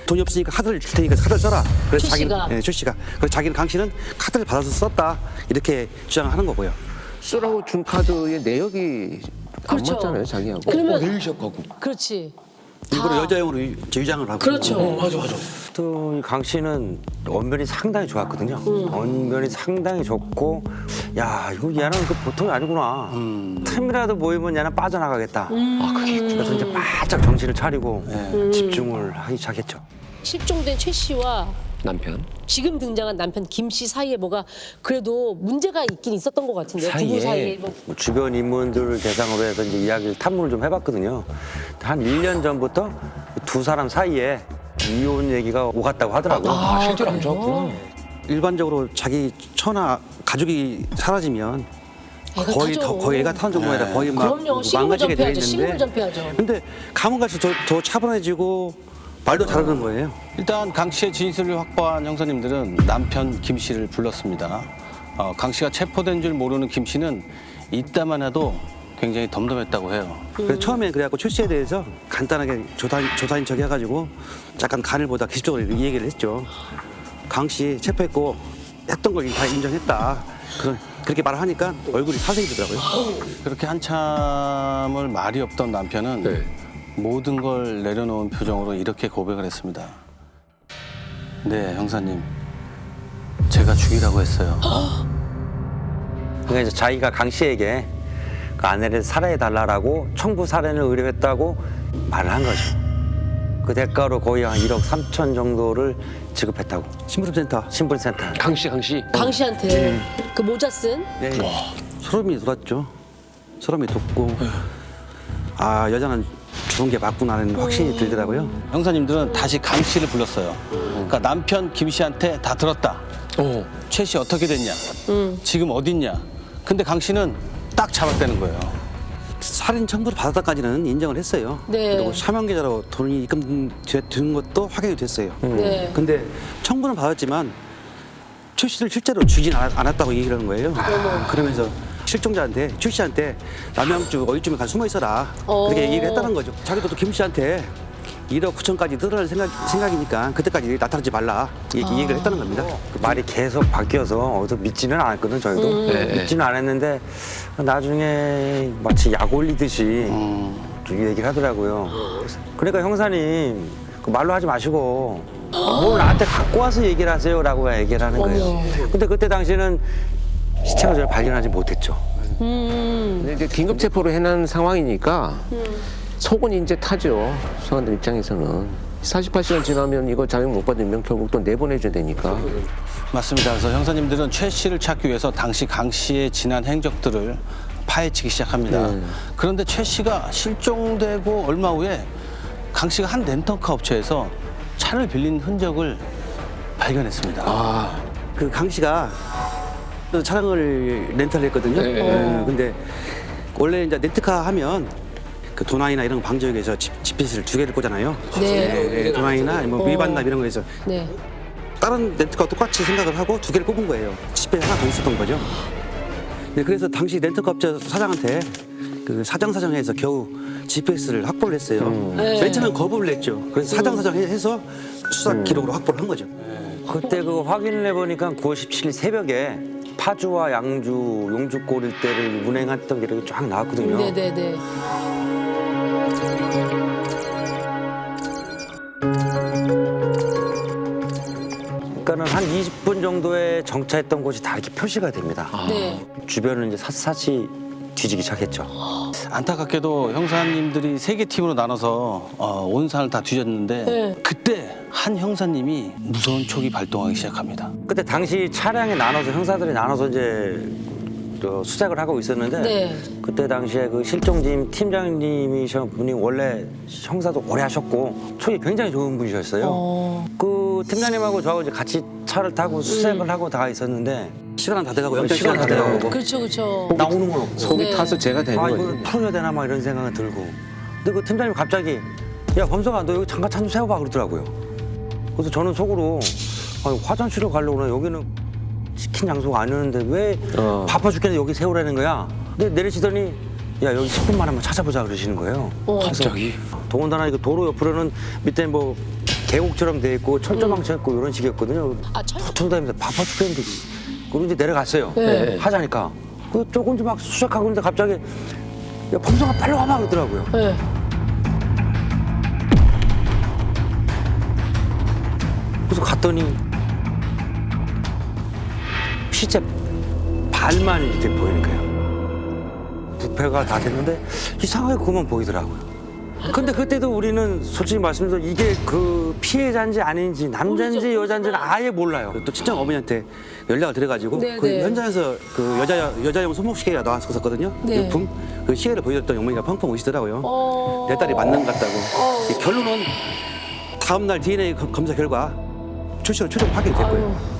S: 돈이 없으니까 카드를 줄 테니까 카드를 써라. 그래서
F: 최 씨가?
S: 자기는 최 씨가 그래서 자기는 강 씨는 카드를 받아서 썼다 이렇게 주장을 하는 거고요.
J: 쓰라고 준 카드의 내역이
F: 그렇죠.
J: 안 맞잖아요, 자기하고.
F: 그러면
S: 내일샷하고
F: 그렇지.
S: 일부러 여자용으로 유장을 하고.
F: 그렇죠.
S: 맞아.
T: 또 강 씨는 언변이 상당히 좋았거든요. 언변이 상당히 좋고, 야 이거 얘는 그 보통이 아니구나. 틈이라도 모이면 얘는 빠져나가겠다. 그게 있구나. 그래서 이제 바짝 정신을 차리고 집중을 하기 시작했죠.
F: 실종된 최 씨와
B: 남편.
F: 지금 등장한 남편 김 씨 사이에 뭐가 그래도 문제가 있긴 있었던 것 같은데 두 분 사이에 뭐.
T: 주변 인물들을 대상으로 해서 이제 이야기를 탐문을 좀 해봤거든요. 한 1년 전부터 두 사람 사이에 이혼 얘기가 오갔다고 하더라고요.
B: 실제로 안 좋았구나.
S: 일반적으로 자기 처나 가족이 사라지면
F: 애가
S: 거의
F: 타죠.
S: 거의 애가 타는 정도가 아니라 거의 막
F: 그럼요. 신고
S: 망가지게 돼
F: 전폐하죠. 신고
S: 있는데.
F: 전폐하죠.
S: 근데 가면 갈수록 더 차분해지고 말도 잘하는 거예요.
G: 일단 강 씨의 진술을 확보한 형사님들은 남편 김 씨를 불렀습니다. 강 씨가 체포된 줄 모르는 김 씨는 이따만 해도 굉장히 덤덤했다고 해요.
S: 그래서 처음에 그래갖고 최 씨에 대해서 간단하게 조사인 척 해가지고 약간 간을 보다 기습적으로 이 얘기를 했죠. 강 씨 체포했고 했던 걸 다 인정했다. 그렇게 말을 하니까 얼굴이 사색이더라고요.
G: 그렇게 한참을 말이 없던 남편은 모든 걸 내려놓은 표정으로 이렇게 고백을 했습니다. 네, 형사님. 제가 죽이라고 했어요.
T: 그러니까 이제 자기가 강 씨에게 그 아내를 살해해달라고 청부 살인을 의뢰했다고 말을 한 거죠. 그 대가로 거의 한 1억 3천 정도를 지급했다고.
S: 심부름센터.
B: 강 씨.
F: 강 씨한테 그 모자 쓴.
S: 네. 소름이 돋았죠. 소름이 돋고 아 여자는 죽은 게 맞구나라는 확신이 들더라고요.
G: 형사님들은 다시 강 씨를 불렀어요. 그러니까 남편 김 씨한테 다 들었다. 최 씨 어떻게 됐냐? 지금 어딨냐? 근데 강 씨는 딱 잡았다는 거예요.
S: 살인 청구를 받았다까지는 인정을 했어요.
F: 네.
S: 그리고 사망 계좌로 돈이 입금된 것도 확인이 됐어요.
F: 네.
S: 근데 청구는 받았지만 최 씨를 실제로 죽이진 않았다고 얘기를 하는 거예요. 그러면서 실종자한테 최 씨한테 남양주 어디쯤에 가 숨어 있어라 그렇게 얘기를 했다는 거죠. 자기도 또 김 씨한테 1억 9천까지 늘어날 생각이니까 그때까지 나타나지 말라 얘기를 했다는 겁니다.
T: 그 말이 계속 바뀌어서 어디서 믿지는 않았거든 저희도. 믿지는 않았는데 나중에 마치 약 올리듯이 얘기를 하더라고요. 그러니까 형사님 그 말로 하지 마시고 뭘 나한테 갖고 와서 얘기를 하세요라고 얘기를 하는 거예요. 근데 그때 당시에는 시체가 저를 발견하지 못했죠.
J: 근데 이제 긴급 체포를 해놓은 상황이니까 속은 이제 타죠. 수사관들 입장에서는 48시간 지나면 이거 자격 못 받으면 결국 또 내보내줘야 되니까.
G: 맞습니다. 그래서 형사님들은 최 씨를 찾기 위해서 당시 강 씨의 지난 행적들을 파헤치기 시작합니다. 그런데 최 씨가 실종되고 얼마 후에 강 씨가 한 렌터카 업체에서 차를 빌린 흔적을 발견했습니다.
S: 그 강 씨가 차량을 렌탈을 했거든요. 근데 원래 이제 렌트카 하면 그 도난이나 이런 거 방지하기 위해서 GPS를 2개를 꽂잖아요.
F: 네.
S: 도난이나 뭐 위반나 이런 거에서
F: 네.
S: 다른 렌트카와 똑같이 생각을 하고 2개를 꼽은 거예요. GPS 하나 더 있었던 거죠. 네, 그래서 당시 렌트카 업체 사장한테 그 사정해서 겨우 GPS를 확보를 했어요. 맨 처음엔 거부를 했죠. 그래서 사정해서 수사 기록으로 확보를 한 거죠.
T: 그때 그 확인을 해보니까 9월 17일 새벽에 파주와 양주, 용주골 일대를 운행했던 기록이 쫙 나왔거든요.
F: 네네네.
T: 그러니까는 한 20분 정도에 정차했던 곳이 다 이렇게 표시가 됩니다.
F: 네.
T: 주변을 이제 샅샅이 뒤지기 시작했죠.
G: 안타깝게도 형사님들이 3개 팀으로 나눠서 온 산을 다 뒤졌는데 그때 한 형사님이 무서운 촉이 발동하기 시작합니다.
T: 그때 당시 차량에 나눠서 형사들이 나눠서 이제 수색을 하고 있었는데
F: 네.
T: 그때 당시에 그 실종팀 팀장님이신 분이 원래 형사도 오래 하셨고 촉이 굉장히 좋은 분이셨어요. 그 팀장님하고 저하고 이제 같이 차를 타고 수색을 하고 다 있었는데
S: 시간은 다 돼가고 영장 시간 다 돼가고
F: 그렇죠, 그렇죠.
T: 나오는 건 없고
J: 속이
F: 네.
J: 타서 제가 되는
T: 아,
J: 거지.
T: 이거 풀어야 되나 막 이런 생각이 들고. 근데 그 팀장님 갑자기 야 범석아 너 여기 잠깐 차 좀 세워봐 그러더라고요. 그래서 저는 속으로 아니, 화장실을 가려고 그러나 여기는 시킨 장소가 아니었는데 왜 바빠 죽겠는데 여기 세우라는 거야. 근데 내리시더니 야 여기 10분만 한번 찾아보자 그러시는 거예요.
J: 갑자기?
T: 더군다나 이거 도로 옆으로는 밑에 뭐 계곡처럼 돼 있고 철조망쳐 있고 이런 식이었거든요. 붙어다니면서 바빠 죽겠는데 그리고 이제 내려갔어요.
F: 네.
T: 하자니까. 그 조금 좀 막 수색하고 있는데 갑자기 야 범석아 빨리 와봐 그러더라고요.
F: 네.
T: 그래서 갔더니 시체 발만 이렇게 보이는 거예요. 부패가 다 됐는데 이상하게 그것만 보이더라고요. 근데 그때도 우리는 솔직히 말씀드려 이게 그 피해자인지 아닌지 남자인지 여자인지는 아예 몰라요.
S: 또 친정 어머니한테 연락을 드려가지고
F: 네,
S: 그
F: 네.
S: 현장에서 그 여자용 손목 시계가 나왔었거든요.
F: 네.
S: 유품 그 시계를 보여줬던 어머니가 펑펑 우시더라고요. 내 딸이 맞는 것 같다고. 결론은 다음 날 DNA 검사 결과 출시로 최종 확인됐고요.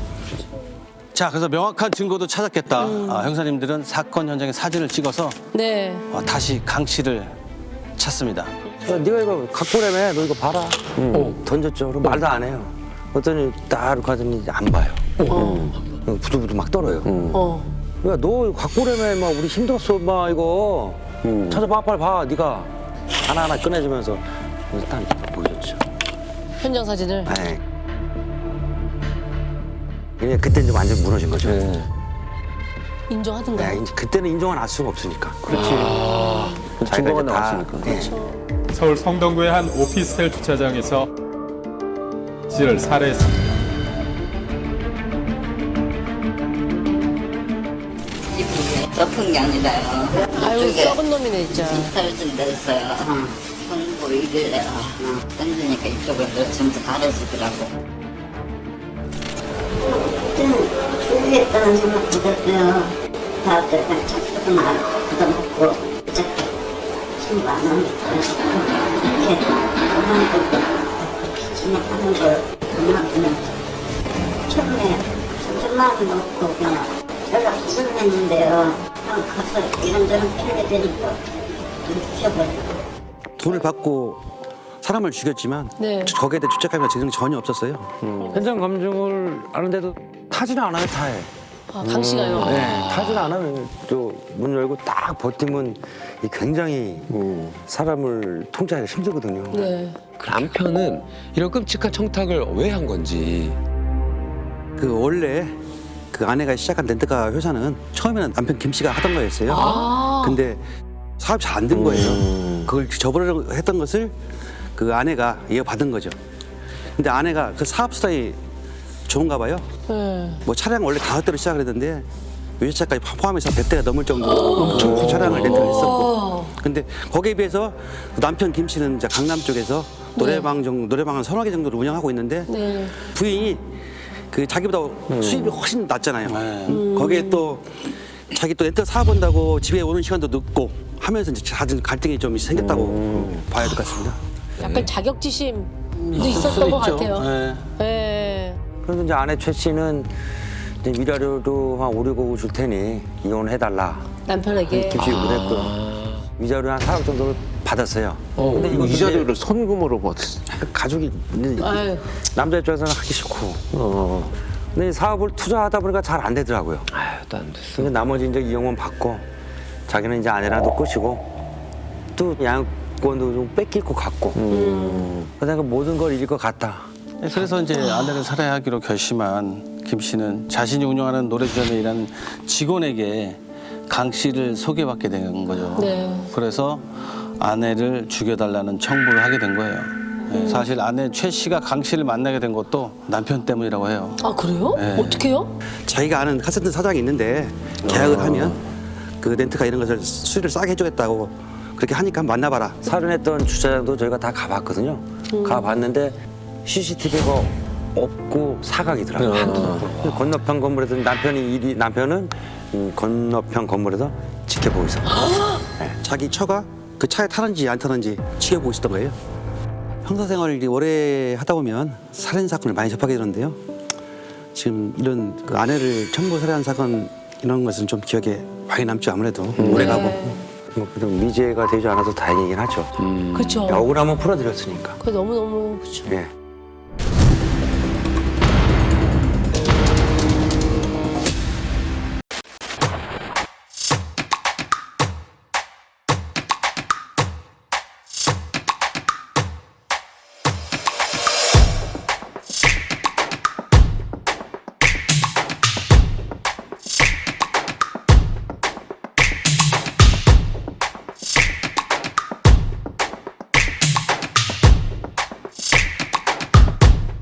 G: 자, 그래서 명확한 증거도 찾았겠다. 형사님들은 사건 현장의 사진을 찍어서
F: 네.
G: 다시 강 씨를 찾습니다.
T: 야, 네가 이거 갖고 오라며 너 이거 봐라. 던졌죠. 그럼 말도 안 해요. 어떤 딱 이렇게 하더니 안 봐요. 부들부들 막 떨어요. 야, 너 이거 갖고 오라며 막 우리 힘들었어 막 이거 찾아봐 빨리 봐 네가 하나하나 꺼내주면서 일단 보여줬죠.
F: 현장 사진을.
T: 네. 그냥 그때 이제 완전 무너진 거죠.
F: 인정하던가요?
T: 네, 이제 그때는 인정을 할 수가 없으니까.
J: 그렇지. 증거가 나왔으니까.
F: 그렇죠.
U: 서울 성동구의 한 오피스텔 주차장에서 지를 살해했습니다.
V: 덮은 게 아니라요.
F: 아유, 썩은 놈이네, 진짜.
V: 이탈 좀 됐어요. 성부 이길래요. 던지니까 이쪽으로 전부 가려지더라고. 그때는 죽이겠다는 생각 들었어요. 다들 그냥 착수나 걷어먹고 어차피 친구 안 오니까 이렇게 그만두고 진행하는 걸 그만두면 처음에 3천만 원 넣고 그냥 연락 주문했는데요. 가서 이런저런 핑계 대니까 돈 주셔버리고.
S: 돈을 받고 사람을 죽였지만
F: 네.
S: 거기에 대해 주책감이나 증명이 전혀 없었어요.
T: 현장 감정을 하는데도 타지는 않아요, 타에.
F: 아, 강 씨가요?
T: 네, 타지는 않아요. 또 문 열고 딱 버티면 굉장히 사람을 통제하기가 힘들거든요.
F: 네.
B: 그 남편은 이런 끔찍한 청탁을 왜 한 건지.
S: 그 원래 그 아내가 시작한 렌트카 회사는 처음에는 남편 김 씨가 하던 거였어요. 근데 사업이 잘 안 된 거예요. 그걸 접으려고 했던 것을 그 아내가 이어받은 거죠. 근데 아내가 그 사업 수단이 좋은가 봐요.
F: 네.
S: 뭐 차량 원래 5대로 시작을 했는데 외제차까지 포함해서 100대가 넘을 정도로 차량을 렌트를 했었고. 근데 거기에 비해서 그 남편 김 씨는 이제 강남 쪽에서 노래방을 서너 개 정도를 운영하고 있는데
F: 네.
S: 부인이 그 자기보다 수입이 훨씬 낮잖아요. 거기에 또 자기 또 렌트 사본다고 집에 오는 시간도 늦고 하면서 이제 잦은 갈등이 좀 생겼다고 봐야 될 것 같습니다.
F: 약간 자격지심도 있었던 것 같아요. 네.
T: 그래서 이제 아내 최 씨는 이제 위자료도 한 5, 6억 줄 테니 이혼해달라.
F: 남편에게.
T: 김씨 요구했고요. 위자료 한 4억 정도를 받았어요.
J: 근데
T: 이것도
J: 위자료를 손금으로 받았어.
T: 가족이
F: 아유.
T: 남자 입장에서는 하기 싫고. 근데 이 사업을 투자하다 보니까 잘 안 되더라고요.
B: 아유, 또 안 됐어.
T: 근데 나머지 이제 이용원 받고 자기는 이제 아내랑도 끝이고 또 양육권도 좀 뺏기고 갔고. 그러니까 모든 걸 잃을 것 같다.
G: 그래서 이제 아내를 살해하기로 결심한 김 씨는 자신이 운영하는 노래주점에 일하는 직원에게 강 씨를 소개받게 된 거죠.
F: 네.
G: 그래서 아내를 죽여달라는 청부를 하게 된 거예요. 네, 사실 아내 최 씨가 강 씨를 만나게 된 것도 남편 때문이라고 해요.
F: 아, 그래요?
G: 네.
F: 어떻게요?
S: 자기가 아는 카센터 사장이 있는데 계약을 하면 그 렌트카 이런 것을 수리를 싸게 해주겠다고 그렇게 하니까 한번 만나봐라.
T: 살인했던 주차장도 저희가 다 가봤거든요. 가봤는데 CCTV가 없고 사각이더라고요. 한도 없고. 건너편 건물에서 남편은 건너편 건물에서 지켜보고 있었고
S: 자기 처가 그 차에 타는지 안 타는지 지켜보고 있었던 거예요. 형사 생활을 오래 하다 보면 살인 사건을 많이 접하게 되는데요. 지금 이런 그 아내를 첨부 살해한 사건 이런 것은 좀 기억에 많이 남죠. 아무래도 오래가고.
T: 뭐 미제가 되지 않아서 다행이긴 하죠.
F: 그렇죠.
T: 억울하면 풀어드렸으니까.
F: 그 너무 그렇죠.
T: 예.